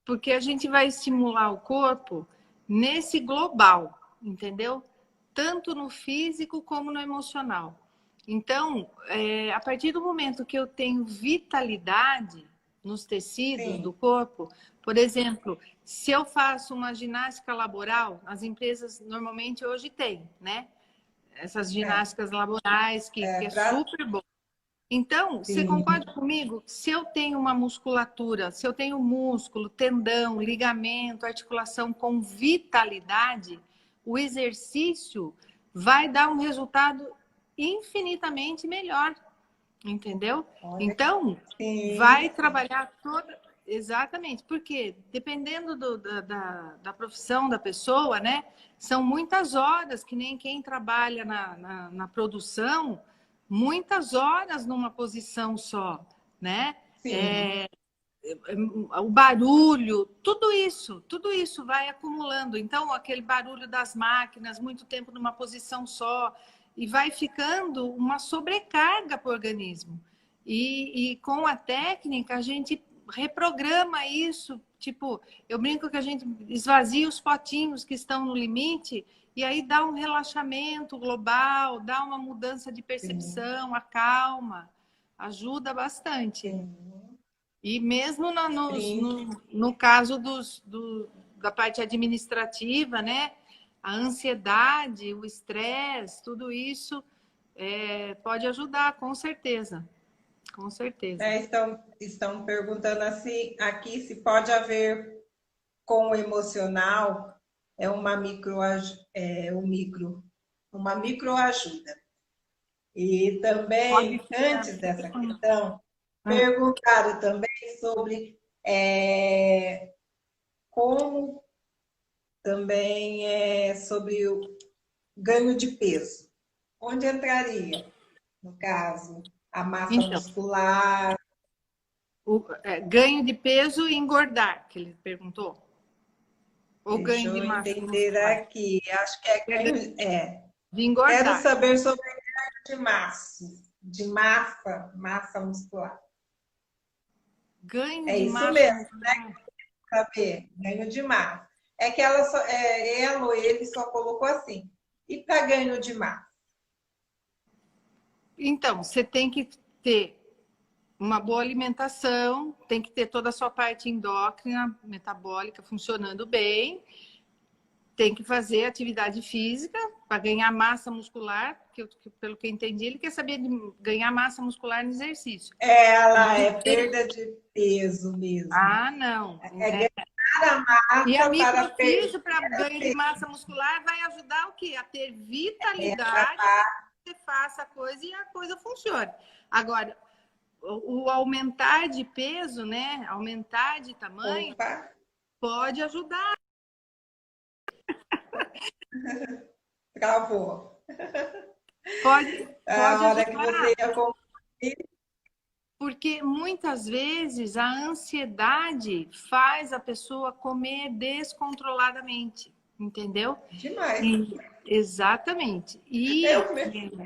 porque a gente vai estimular o corpo nesse global, entendeu? Tanto no físico como no emocional. Então, a partir do momento que eu tenho vitalidade nos tecidos do Sim, corpo, por exemplo, se eu faço uma ginástica laboral, as empresas normalmente hoje têm, né? Essas é, ginásticas laborais que é pra, super bom. Então, você sim, concorda comigo? Se eu tenho uma musculatura, se eu tenho músculo, tendão, ligamento, articulação com vitalidade, o exercício vai dar um resultado infinitamente melhor, entendeu? olha, Então, sim, vai sim, trabalhar toda. Exatamente, porque dependendo da profissão da pessoa, né? São muitas horas, que nem quem trabalha na produção, muitas horas numa posição só, né? sim, O barulho, tudo isso vai acumulando. Então, aquele barulho das máquinas, muito tempo numa posição só, e vai ficando uma sobrecarga para o organismo. E com a técnica, a gente reprograma isso. Tipo, eu brinco que a gente esvazia os potinhos que estão no limite, e aí dá um relaxamento global, dá uma mudança de sim, percepção, acalma, ajuda bastante. sim, E mesmo sim. no caso da parte administrativa, né? A ansiedade, o estresse, tudo isso pode ajudar, com certeza. Com certeza. Estão perguntando assim, aqui se pode haver com o emocional uma microajuda. E Pode também, ser. antes dessa questão, Hum. perguntaram também sobre como também é sobre o ganho de peso. Onde entraria, no caso, a massa Então, muscular? ganho de peso e engordar, que ele perguntou. Ou Deixa ganho de eu massa entender muscular. aqui. Acho que é ganho. De Quero engordar. saber sobre ganho de massa muscular. Ganho É de isso massa mesmo, muscular. saber, ganho de massa. É que ela ou ele só colocou assim. E para ganho de massa? Então, você tem que ter uma boa alimentação, tem que ter toda a sua parte endócrina, metabólica funcionando bem, tem que fazer atividade física para ganhar massa muscular, pelo que eu entendi, ele quer saber de ganhar massa muscular no exercício. Ela é perda de peso mesmo. Ah, não. É ganhar a E a massa para perder microfísio para ganho de massa muscular vai ajudar o quê? A ter vitalidade a para que você faça a coisa e a coisa funcione. Agora, o aumentar de peso, né? Aumentar de tamanho roupa. pode ajudar. Travou. Pode A hora que você ajudar, ia concluir, porque muitas vezes a ansiedade faz a pessoa comer descontroladamente, entendeu? demais. Exatamente. Eu mesmo.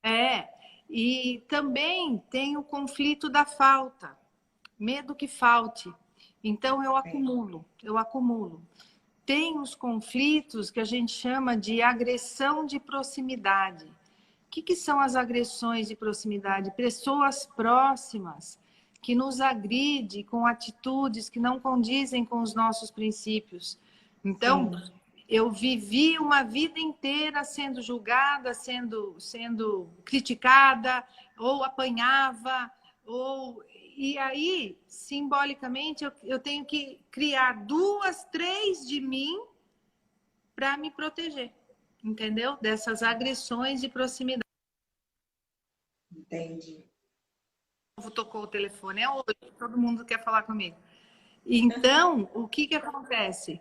É, e também tem o conflito da falta, medo que falte. Então eu acumulo. Tem os conflitos que a gente chama de agressão de proximidade. O que são as agressões de proximidade? Pessoas próximas que nos agridem com atitudes que não condizem com os nossos princípios. Então, Sim. eu vivi uma vida inteira sendo julgada, sendo criticada, ou apanhava, e aí, simbolicamente, eu tenho que criar 2, 3 de mim para me proteger, entendeu? Dessas agressões de proximidade. Entendi. Tocou o telefone, é hoje, todo mundo quer falar comigo. Então, o que acontece?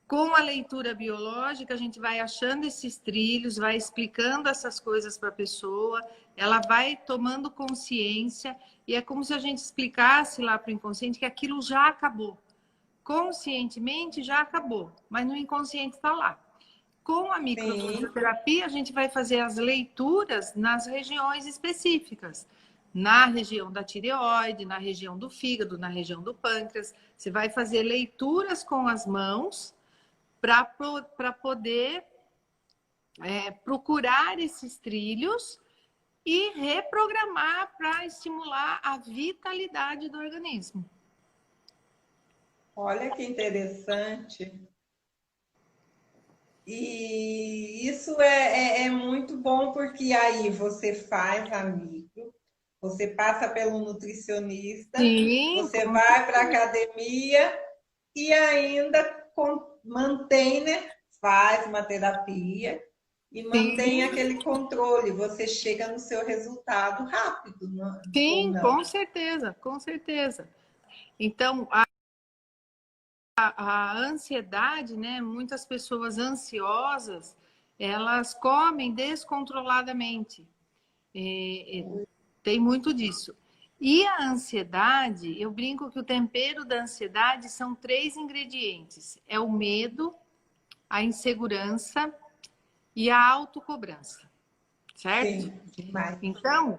Com a leitura biológica, a gente vai achando esses trilhos, vai explicando essas coisas para a pessoa, ela vai tomando consciência, e é como se a gente explicasse lá para o inconsciente que aquilo já acabou. Conscientemente já acabou, mas no inconsciente está lá. Com a microfisioterapia, a gente vai fazer as leituras nas regiões específicas. Na região da tireoide, na região do fígado, na região do pâncreas. Você vai fazer leituras com as mãos para poder procurar esses trilhos e reprogramar para estimular a vitalidade do organismo. Olha que interessante. E isso é muito bom porque aí você faz amigo, você passa pelo nutricionista, Sim, você vai para a academia e ainda mantém, né? Faz uma terapia e mantém sim, aquele controle. Você chega no seu resultado rápido, ou sim, não? com certeza, com certeza. Então, a ansiedade, né? Muitas pessoas ansiosas, elas comem descontroladamente. Tem muito disso. E a ansiedade, eu brinco que o tempero da ansiedade são 3 ingredientes: é o medo, a insegurança e a autocobrança, certo? Sim, demais. Então,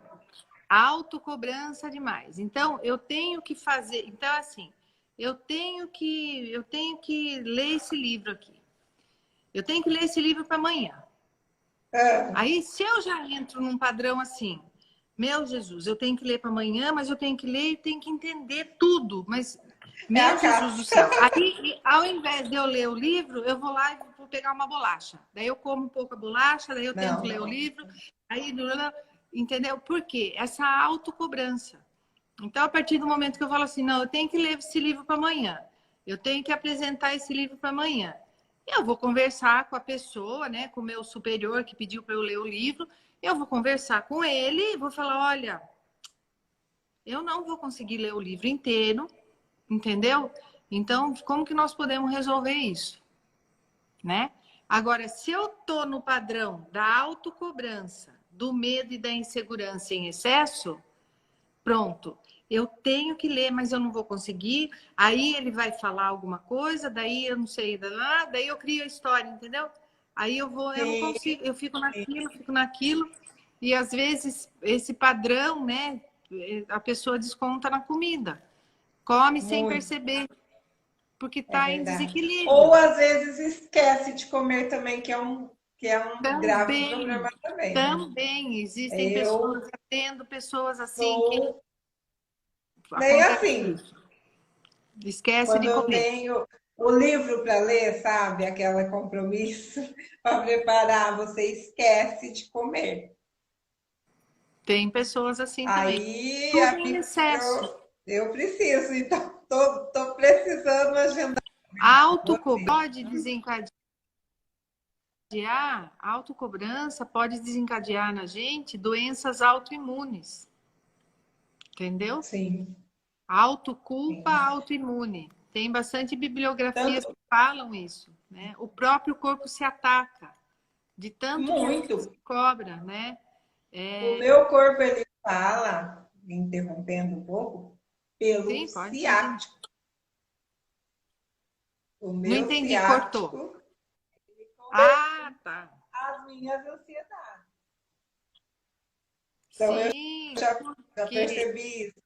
autocobrança demais. Então, eu tenho que fazer. Então, assim, eu tenho que ler esse livro aqui. Eu tenho que ler esse livro para amanhã. Ah, Aí, se eu já entro num padrão assim, meu Jesus, eu tenho que ler para amanhã, mas eu tenho que ler e tenho que entender tudo. Mas, é meu a Jesus do casca. céu. Aí, ao invés de eu ler o livro, eu vou lá e vou pegar uma bolacha. Daí eu como um pouco a bolacha, daí eu tento Não, ler o não. livro. Aí, entendeu? Por quê? Essa autocobrança. Então, a partir do momento que eu falo assim, não, eu tenho que ler esse livro para amanhã, eu tenho que apresentar esse livro para amanhã, eu vou conversar com a pessoa, né, com o meu superior que pediu para eu ler o livro, eu vou conversar com ele e vou falar, olha, eu não vou conseguir ler o livro inteiro, entendeu? Então, como que nós podemos resolver isso? né? Agora, se eu tô no padrão da autocobrança, do medo e da insegurança em excesso, pronto. Eu tenho que ler, mas eu não vou conseguir. Aí ele vai falar alguma coisa, daí eu não sei, daí eu crio a história, entendeu? Aí eu não Sim, consigo, eu fico naquilo, e às vezes esse padrão, né, a pessoa desconta na comida, come sem muito, perceber, porque é está em verdade. Ou desequilíbrio. às vezes esquece de comer também, que é um grave Também, problema também, né? também existem Eu pessoas, atendo pessoas assim que sou meio acontece assim, isso, esquece quando de eu comer. tenho o livro para ler, sabe? Aquela compromisso para preparar, você esquece de comer. Tem pessoas assim também. Aí Tudo em excesso. eu preciso, então tô precisando agendar. A pode desencadear, a autocobrança pode desencadear na gente doenças autoimunes, entendeu? Sim, Autoculpa sim. autoimune. Tem bastante bibliografias que Tanto falam isso, né? O próprio corpo se ataca de tanto que a gente se muito. cobra, né? O meu corpo ele fala, me interrompendo um pouco, pelo Sim, pode continuar. ciático. O Não meu entendi, cortou. ciático, Ah, tá. as minhas ansiedades. Então eu Sim, já porque percebi isso.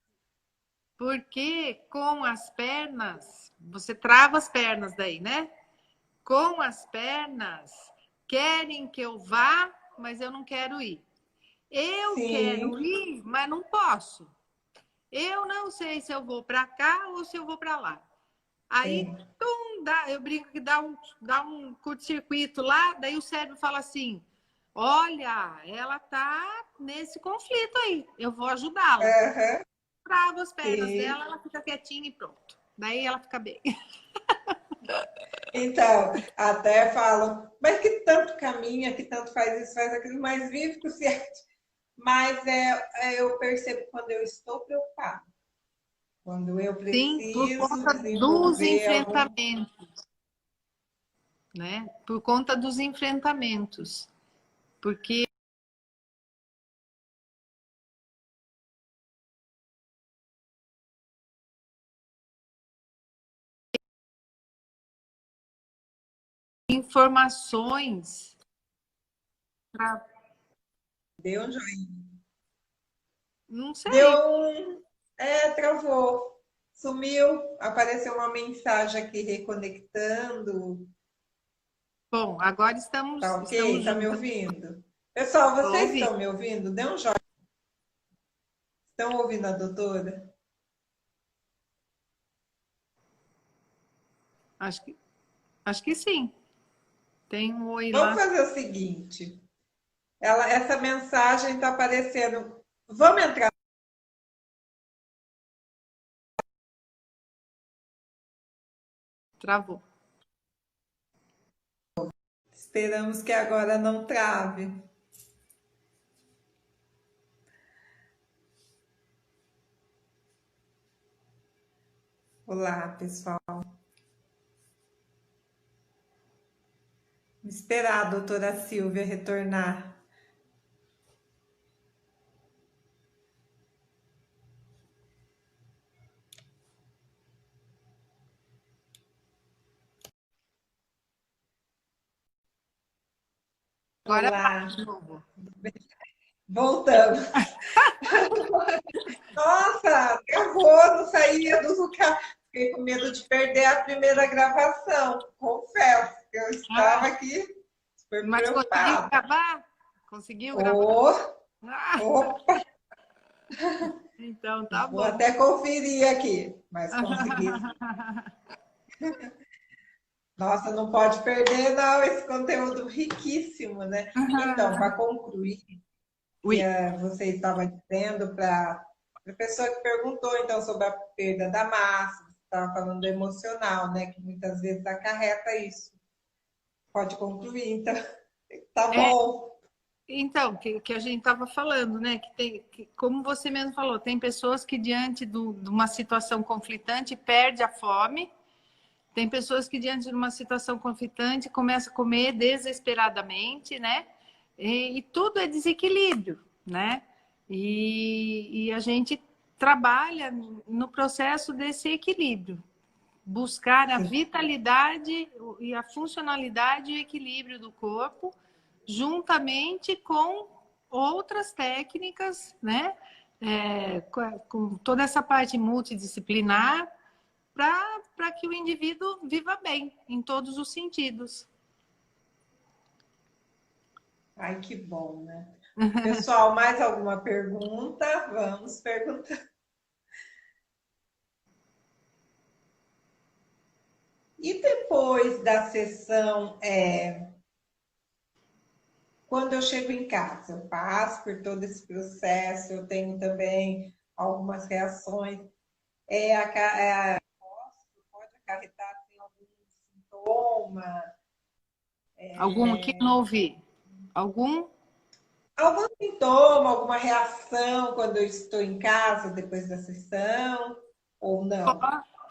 porque com as pernas, você trava as pernas daí, né? Com as pernas, querem que eu vá, mas eu não quero ir. Eu quero Sim, ir, mas não posso. Eu não sei se eu vou para cá ou se eu vou para lá. Aí, sim. eu brinco que dá um curto-circuito lá, daí o cérebro fala assim: olha, ela tá nesse conflito aí, eu vou ajudá-la. Aham, Trava as pernas sim. dela, ela fica quietinha e pronto. Daí ela fica bem. Então, até falam, mas que tanto caminha, que tanto faz isso, faz aquilo, mas vive com o ciático. Mas eu percebo quando eu estou preocupada, quando eu Sim, por preciso conta dos desenvolver algum. enfrentamentos, né? Por conta dos enfrentamentos. Porque informações, pra- Deu um joinha. não sei. Deu um. Travou. Sumiu. Apareceu uma mensagem aqui reconectando. Bom, agora Tá estamos ok? Tá me juntas. ouvindo? Pessoal, Estou vocês ouvindo. estão me ouvindo? Dê um joinha. Estão ouvindo a doutora? Acho que, acho que sim. Tem um oi Vamos lá. fazer o seguinte. Essa mensagem está aparecendo. Vamos entrar. Travou. Esperamos que agora não trave. Olá, pessoal. Vamos esperar a doutora Silvia retornar. Agora vai Olá, de novo. voltamos. Nossa, travou, não saía do lugar. Fiquei com medo de perder a primeira gravação. Confesso que eu estava Ah, aqui super mas conseguiu preocupada. gravar? Conseguiu gravar? Oh, Ah, opa, então tá vou bom. até conferir aqui, mas consegui. Nossa, não pode perder, não, esse conteúdo riquíssimo, né? Então, para concluir, que Ui. você estava dizendo para a pessoa que perguntou, então, sobre a perda da massa, você estava falando do emocional, né? Que muitas vezes acarreta isso. Pode concluir, então. Tá É, bom. então, que a gente estava falando, né? Como você mesmo falou, tem pessoas que diante de uma situação conflitante perde a fome, Tem pessoas que, diante de uma situação conflitante, começam a comer desesperadamente, né? E tudo é desequilíbrio, né? E a gente trabalha no processo desse equilíbrio. Buscar a vitalidade e a funcionalidade e o equilíbrio do corpo, juntamente com outras técnicas, né? Com toda essa parte multidisciplinar, para que o indivíduo viva bem, em todos os sentidos. Ai, que bom, né? Pessoal, mais alguma pergunta? Vamos perguntar. E depois da sessão, quando eu chego em casa, eu passo por todo esse processo, eu tenho também algumas reações. Pode acarretar assim, algum sintoma? Algum que não ouvi? Algum? Algum sintoma, alguma reação quando eu estou em casa depois da sessão? Ou não?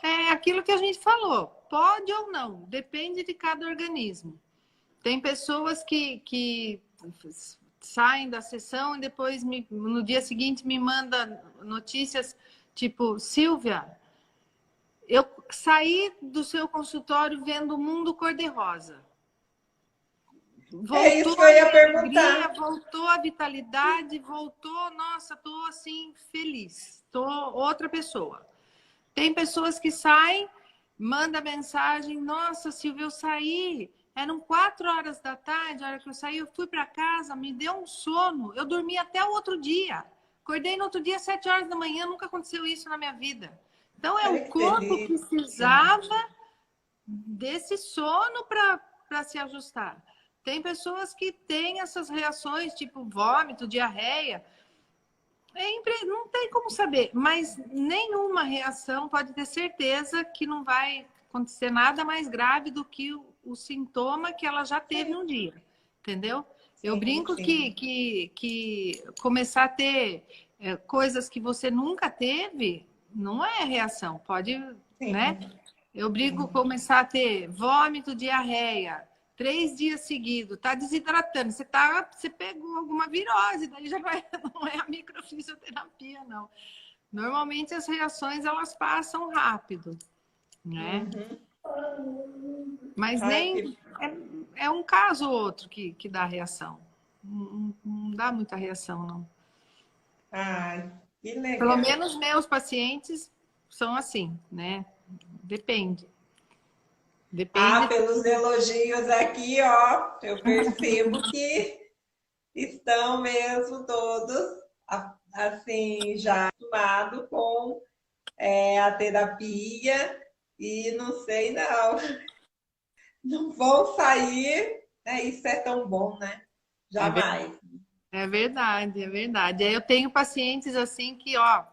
É aquilo que a gente falou. Pode ou não, depende de cada organismo. Tem pessoas que saem da sessão e depois no dia seguinte me mandam notícias tipo, Silvia, eu saí do seu consultório vendo o mundo cor-de-rosa. É isso Voltou que a eu ia alegria, perguntar. voltou a vitalidade, voltou, nossa, tô assim feliz, tô outra pessoa. Tem pessoas que saem, manda mensagem, nossa, Silvia, eu saí, eram 4 horas da tarde, a hora que eu saí, eu fui para casa, me deu um sono, eu dormi até o outro dia. Acordei no outro dia, 7 horas da manhã, nunca aconteceu isso na minha vida. Então, o Olha que corpo delícia. precisava desse sono para se ajustar. Tem pessoas que têm essas reações, tipo vômito, diarreia. Não tem como saber, mas nenhuma reação pode ter certeza que não vai acontecer nada mais grave do que o sintoma que ela já teve Sim, um dia, entendeu? Eu sim, brinco sim. que começar a ter coisas que você nunca teve não é reação, pode, né? Sim, Eu brigo sim. começar a ter vômito, diarreia, 3 dias seguidos, tá desidratando, você pegou alguma virose, daí já vai, não é a microfisioterapia, não. Normalmente as reações elas passam rápido, né? Uhum. Mas Ai, nem é um caso ou outro que dá reação. Não dá muita reação, não. ai, que Pelo legal. menos meus pacientes são assim, né? Depende. Ah, Depende. pelos elogios aqui, ó, eu percebo que estão mesmo todos assim já acostumados com a terapia e não sei não, não vão sair, né? Isso é tão bom, né? É Jamais. É verdade, é verdade. Aí eu tenho pacientes assim que, ó,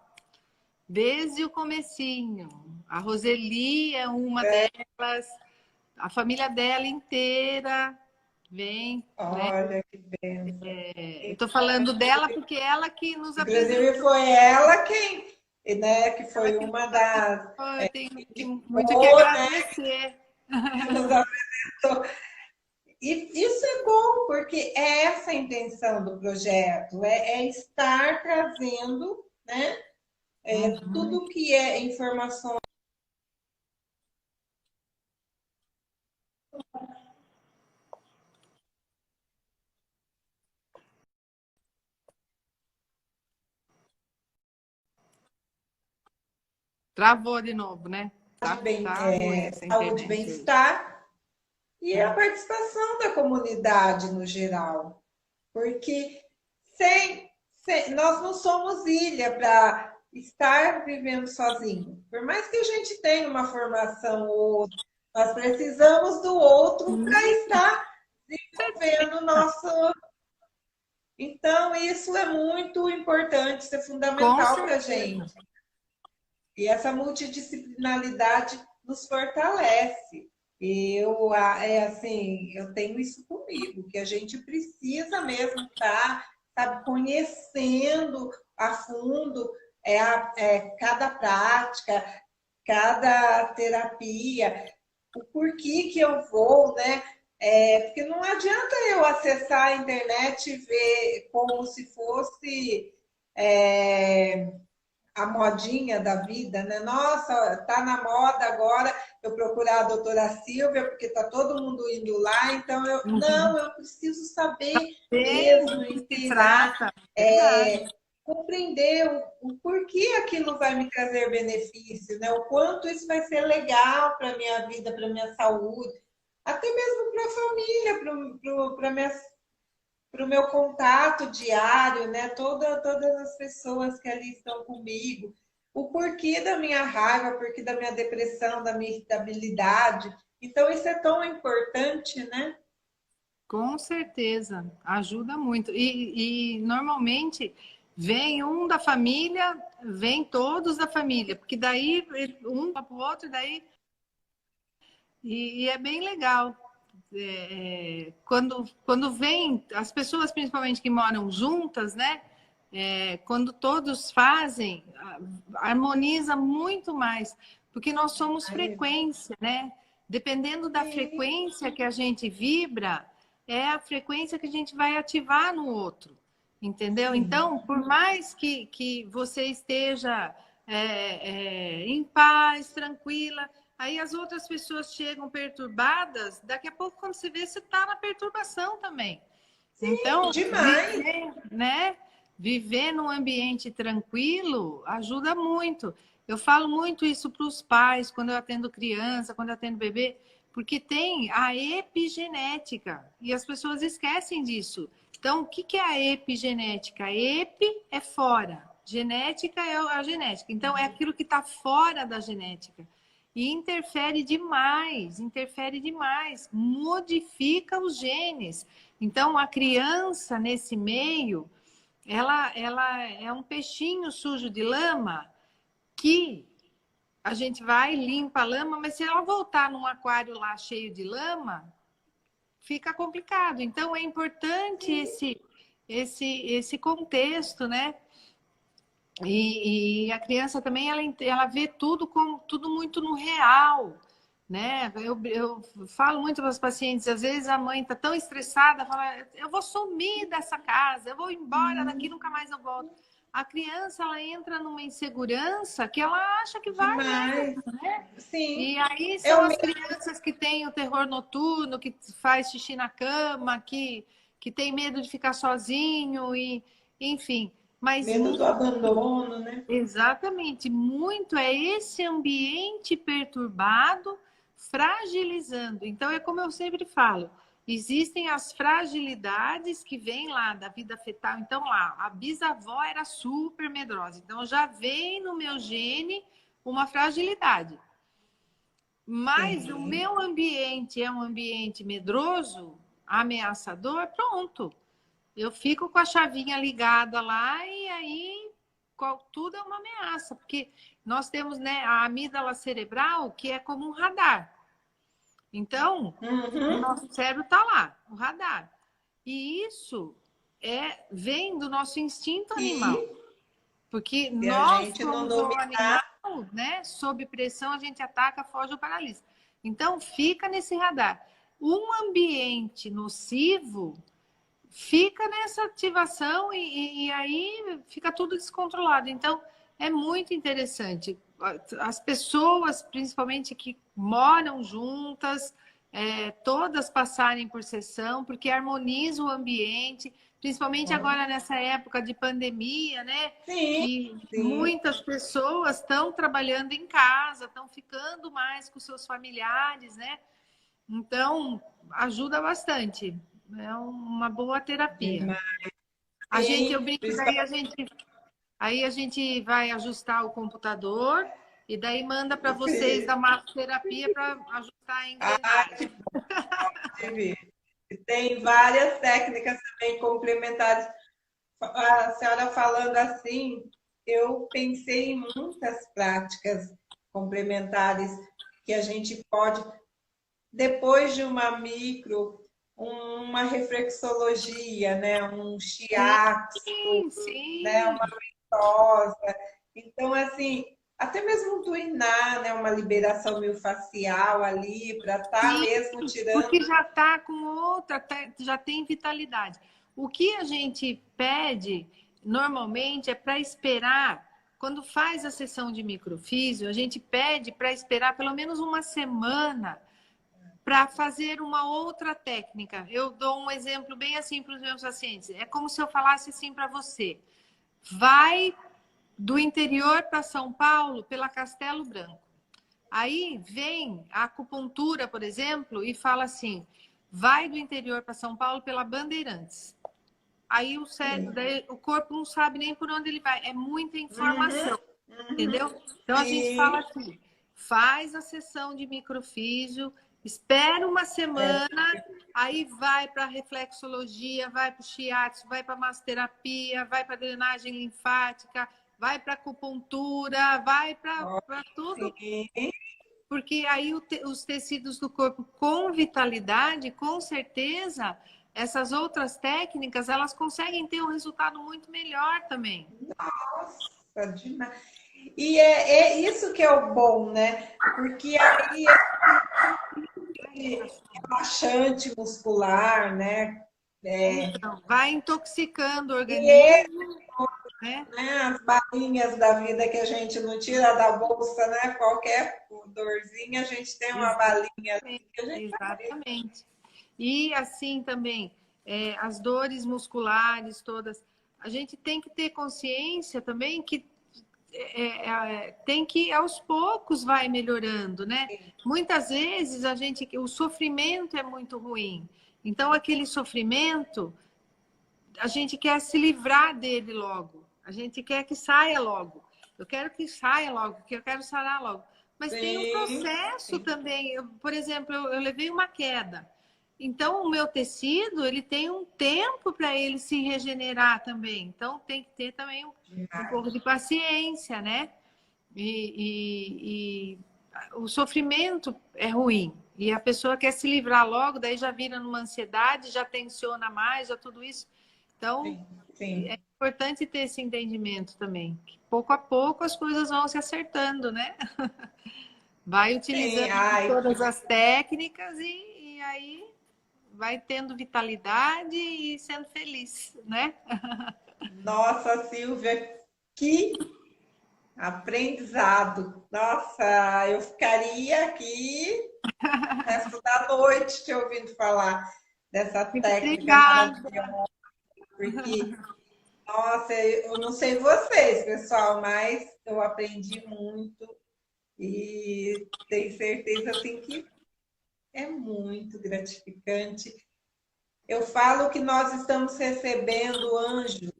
desde o comecinho, a Roseli é uma delas, a família dela inteira vem, né? Olha que benção. Eu tô falando dela porque é ela que nos Inclusive apresentou, foi ela quem, né, que ela foi que nos uma das apresentou, eu tenho muito que indicou, né, agradecer. que nos apresentou. E isso é bom, porque é essa a intenção do projeto, é estar trazendo, né, tudo que é informação. Travou de novo, né? Tá ruim essa Saúde e internet aí. bem-estar e a participação da comunidade no geral. Porque nós não somos ilha para estar vivendo sozinho. Por mais que a gente tenha uma formação ou outra, nós precisamos do outro para estar desenvolvendo o nosso. Então, isso é muito importante, isso é Com fundamental para a certeza. gente. E essa multidisciplinaridade nos fortalece. Eu tenho isso comigo, que a gente precisa mesmo estar, sabe, conhecendo a fundo cada prática, cada terapia. o porquê que eu vou, né? Porque não adianta eu acessar a internet e ver como se fosse é, a modinha da vida, né? Nossa, tá na moda agora eu procurar a doutora Silvia, porque tá todo mundo indo lá, então Uhum. eu preciso saber Tem mesmo, do que se inteirar, trata, verdade. compreender o porquê aquilo vai me trazer benefício, né? O quanto isso vai ser legal para minha vida, para minha saúde, até mesmo para a família, para o meu contato diário, né? Todas as pessoas que ali estão comigo, o porquê da minha raiva, o porquê da minha depressão, da minha irritabilidade. Então, isso é tão importante, né? Com certeza, ajuda muito. E normalmente vem um da família, vem todos da família, porque daí um vai para o outro, e é bem legal. Quando vem, as pessoas principalmente que moram juntas, né? Quando todos fazem, harmoniza muito mais, porque nós somos Ai, frequência, né? Dependendo da sim, frequência que a gente vibra, é a frequência que a gente vai ativar no outro, entendeu? sim. Então, por mais que você esteja em paz, tranquila, aí as outras pessoas chegam perturbadas, daqui a pouco, quando você vê, você está na perturbação também. Então, Demais. viver, né? Viver num ambiente tranquilo ajuda muito. Eu falo muito isso para os pais, quando eu atendo criança, quando eu atendo bebê, porque tem a epigenética e as pessoas esquecem disso. Então, o que é a epigenética? Epi é fora, genética é a genética. Então, é aquilo que está fora da genética. E interfere demais, modifica os genes. Então, a criança nesse meio, ela é um peixinho sujo de lama que a gente vai, limpa a lama, mas se ela voltar num aquário lá cheio de lama, fica complicado. Então, é importante esse contexto, né? E a criança também, ela vê tudo como tudo muito no real, né? Eu falo muito para os pacientes, às vezes a mãe está tão estressada, fala, eu vou sumir dessa casa, eu vou embora daqui, nunca mais eu volto. A criança, ela entra numa insegurança que ela acha que vai mesmo, Demais. né? Sim. E aí É são o as medo, crianças que têm o terror noturno, que faz xixi na cama, que tem medo de ficar sozinho, e enfim. Mas medo do abandono, né? exatamente, muito é esse ambiente perturbado, fragilizando. Então, é como eu sempre falo, existem as fragilidades que vêm lá da vida fetal. Então, lá, a bisavó era super medrosa. Então, já vem no meu gene uma fragilidade. Mas o Sim. meu ambiente é um ambiente medroso, ameaçador, pronto. Eu fico com a chavinha ligada lá e aí tudo é uma ameaça, porque nós temos, né, a amígdala cerebral, que é como um radar. Então, o Uhum. nosso cérebro está lá, o radar. E isso vem do nosso instinto animal, E porque se a nós gente não somos o dominar, animal, né, sob pressão a gente ataca, foge ou paralisa. Então, fica nesse radar. Um ambiente nocivo fica nessa ativação e aí fica tudo descontrolado. Então, é muito interessante. As pessoas, principalmente que moram juntas, todas passarem por sessão, porque harmoniza o ambiente, principalmente agora nessa época de pandemia, né? sim, Que sim. muitas pessoas estão trabalhando em casa, estão ficando mais com seus familiares, né? Então, ajuda bastante. É uma boa terapia. Demais. Eu Sim, brinco, principalmente aí a gente vai ajustar o computador e daí manda para o vocês da Felipe. massoterapia para ajustar a Ah, que engrenagem. pode ver. Tem várias técnicas também complementares. A senhora falando assim, eu pensei em muitas práticas complementares que a gente pode, depois de uma micro, uma reflexologia, né, um shiatsu, Sim, né, sim. uma tosa. Então, assim, até mesmo tuinar, né? Uma liberação miofascial ali, para estar Sim, mesmo tirando. porque já está com outra, já tem vitalidade. O que a gente pede normalmente é para esperar, quando faz a sessão de microfísio, a gente pede para esperar pelo menos uma semana para fazer uma outra técnica. Eu dou um exemplo bem assim para os meus pacientes. É como se eu falasse assim para você: vai do interior para São Paulo pela Castelo Branco. Aí vem a acupuntura, por exemplo, e fala assim: vai do interior para São Paulo pela Bandeirantes. Aí o cérebro, daí, o corpo não sabe nem por onde ele vai. É muita informação, entendeu? Então a gente fala Sim, assim: faz a sessão de microfísio, espera uma semana, aí vai para a reflexologia, vai para o shiatsu, vai para a massoterapia, vai para a drenagem linfática, vai para a acupuntura, vai para tudo, sim. porque aí os tecidos do corpo com vitalidade, com certeza, essas outras técnicas, elas conseguem ter um resultado muito melhor também. Nossa, demais. E é isso que é o bom, né? Porque aí é relaxante muscular, né? É, Então, vai intoxicando o e é, organismo, né? né, as balinhas da vida que a gente não tira da bolsa, né? Qualquer dorzinha, a gente tem uma balinha ali que a gente Exatamente. E assim também, as dores musculares todas, a gente tem que ter consciência também que tem que aos poucos vai melhorando, né? Muitas vezes o sofrimento é muito ruim. Então aquele sofrimento, a gente quer se livrar dele logo. A gente quer que saia logo. Eu quero que saia logo, que eu quero sarar logo. Mas tem um sim, processo sim, também. Por exemplo, eu levei uma queda. Então, o meu tecido, ele tem um tempo para ele se regenerar também. Então, tem que ter também um pouco de paciência, né? E o sofrimento é ruim. E a pessoa quer se livrar logo, daí já vira numa ansiedade, já tensiona mais, já tudo isso. Então, sim, é sim. importante ter esse entendimento também. Que pouco a pouco as coisas vão se acertando, né? Vai Sim, utilizando ai, todas as técnicas e aí vai tendo vitalidade e sendo feliz, né? nossa, Silvia, que aprendizado. Nossa, eu ficaria aqui o resto da noite te ouvindo falar dessa Muito técnica obrigada. maravilhosa, porque, nossa, eu não sei vocês, pessoal, mas eu aprendi muito e tenho certeza assim que é muito gratificante. Eu falo que nós estamos recebendo anjos que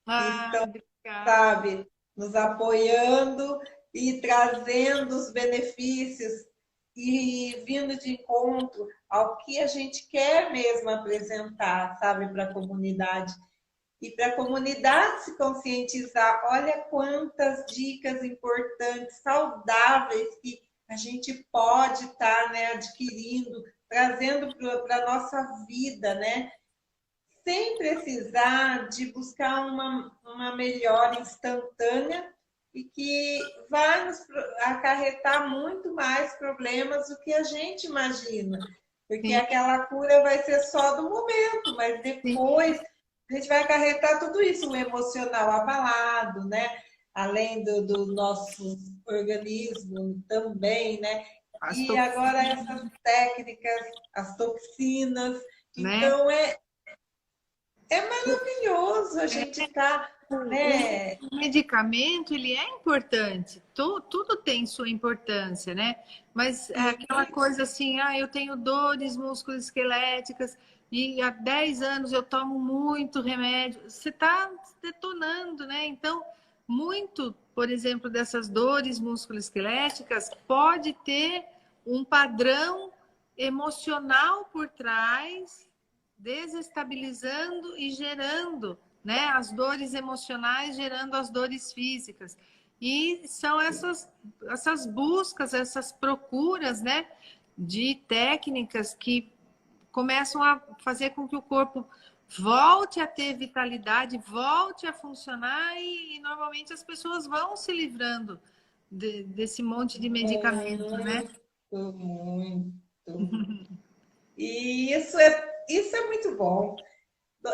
Ah, estão, obrigada. sabe, nos apoiando e trazendo os benefícios e vindo de encontro ao que a gente quer mesmo apresentar, sabe, para a comunidade. E para a comunidade se conscientizar, olha quantas dicas importantes, saudáveis que a gente pode estar, né, adquirindo, trazendo para a nossa vida, né? Sem precisar de buscar uma melhora instantânea e que vai nos acarretar muito mais problemas do que a gente imagina. Porque Sim, aquela cura vai ser só do momento, mas sim. depois a gente vai acarretar tudo isso, o emocional abalado, né? Além do nosso organismo também, né? As E agora essas técnicas, as toxinas. né? Então é maravilhoso a gente estar, né? O medicamento, ele é importante, tudo tem sua importância, né? Mas é Sim, aquela coisa assim, eu tenho dores musculoesqueléticas e há 10 anos eu tomo muito remédio, você está detonando, né? Então, muito, por exemplo, dessas dores musculoesqueléticas pode ter um padrão emocional por trás, desestabilizando e gerando, né, as dores emocionais gerando as dores físicas. E são essas buscas, essas procuras, né, de técnicas que começam a fazer com que o corpo volte a ter vitalidade, volte a funcionar e normalmente as pessoas vão se livrando desse monte de medicamento, né? Muito, muito. E isso é muito bom.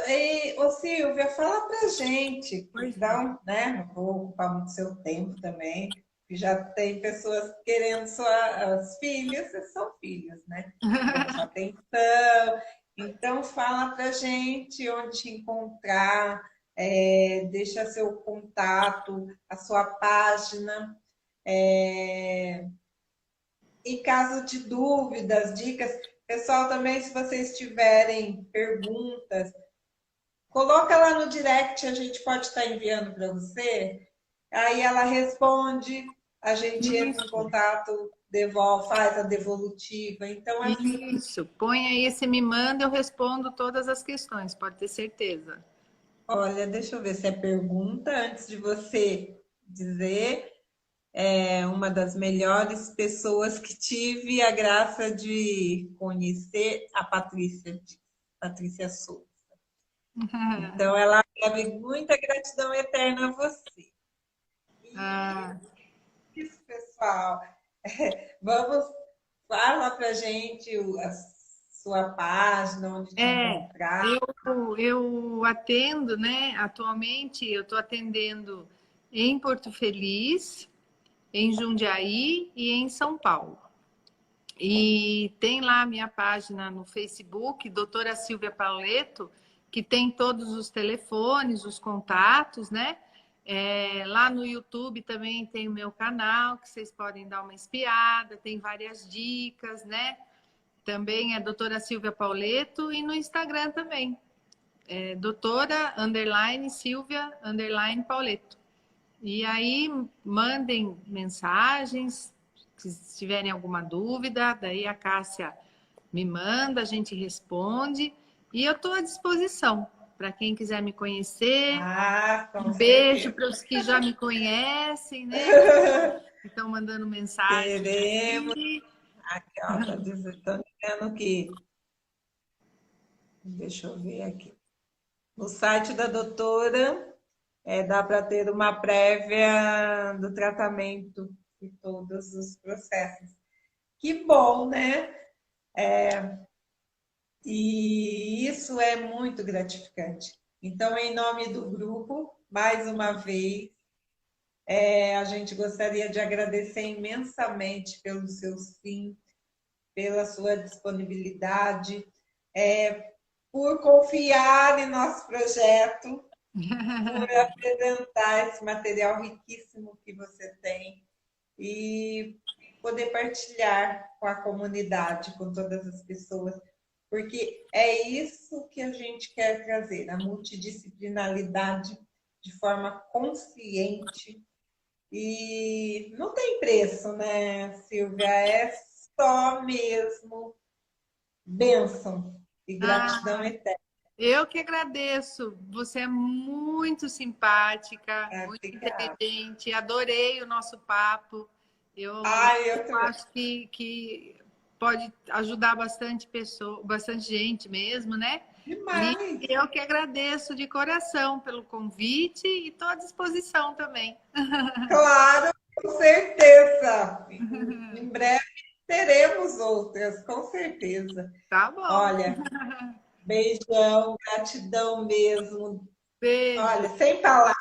E, ô Silvia, fala pra gente, Pois é. então, né, não vou ocupar muito seu tempo também, que já tem pessoas querendo suas filhas, são filhos, né? Querendo sua atenção. Então, fala pra gente onde te encontrar, deixa seu contato, a sua página. Em caso de dúvidas, dicas, pessoal, também, se vocês tiverem perguntas, coloca lá no direct, a gente pode estar enviando para você. Aí ela responde, a gente entra em Isso, contato, devolve, faz a devolutiva. Então, assim, isso. Põe aí, você me manda, eu respondo todas as questões, pode ter certeza. olha, deixa eu ver se é pergunta antes de você dizer. É uma das melhores pessoas que tive a graça de conhecer, a Patrícia Souza. Então, ela deve muita gratidão eterna a você. E Ah, isso, pessoal. Vamos, fala pra gente a sua página, onde te é, encontrar. eu atendo, né? Atualmente eu estou atendendo em Porto Feliz, em Jundiaí e em São Paulo. E tem lá a minha página no Facebook, doutora Silvia Pauleto, que tem todos os telefones, os contatos, né? Lá no YouTube também tem o meu canal, que vocês podem dar uma espiada, tem várias dicas, né? Também é doutora Silvia Pauleto e no Instagram também, doutora, underline, Silvia, underline, Pauleto. E aí, mandem mensagens, se tiverem alguma dúvida, daí a Cássia me manda, a gente responde. E eu estou à disposição para quem quiser me conhecer. Ah, Um com beijo certeza. para os que já me conhecem, né? Que estão mandando mensagem Queremos. aí. Aqui, ó, tá dizendo que. Deixa eu ver aqui. No site da doutora, dá para ter uma prévia do tratamento de todos os processos. Que bom, né? E isso é muito gratificante. Então, em nome do grupo, mais uma vez, a gente gostaria de agradecer imensamente pelo seu sim, pela sua disponibilidade, por confiar em nosso projeto, por apresentar esse material riquíssimo que você tem e poder partilhar com a comunidade, com todas as pessoas, porque é isso que a gente quer trazer, a multidisciplinaridade de forma consciente e não tem preço, né, Silvia? É só mesmo bênção e gratidão Ah, eterna. eu que agradeço. Você é muito simpática, muito Obrigada. inteligente. Adorei o nosso papo. Eu Ai, eu também. acho que pode ajudar bastante pessoa, bastante gente mesmo, né? E Demais. eu que agradeço de coração pelo convite e estou à disposição também. Claro, com certeza. Em breve teremos outras, com certeza. Tá bom. Olha, beijão, gratidão mesmo. Beijo. Olha, sem falar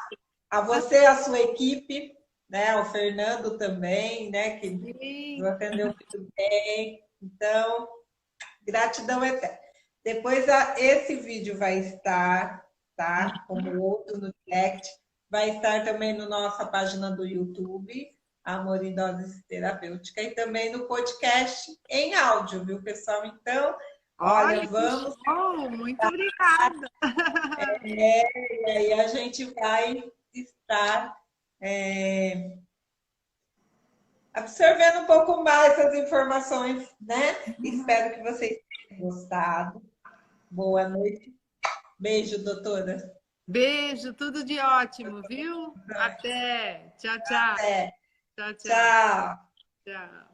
a você e a sua equipe, né? O Fernando também, né? Que nos Sim. atendeu muito bem. Então, gratidão eterna. Depois esse vídeo vai estar, tá? Como o outro no direct, vai estar também na nossa página do YouTube, Amor em Doses Terapêutica, e também no podcast em áudio, viu, pessoal? Então, olha, Olha que vamos. show! Muito obrigada. E aí a gente vai estar absorvendo um pouco mais as informações, né? Espero que vocês tenham gostado. Boa noite. Beijo, doutora. Beijo, tudo de ótimo, viu? Até. Tchau, tchau. Até. Tchau, tchau. Tchau. Tchau.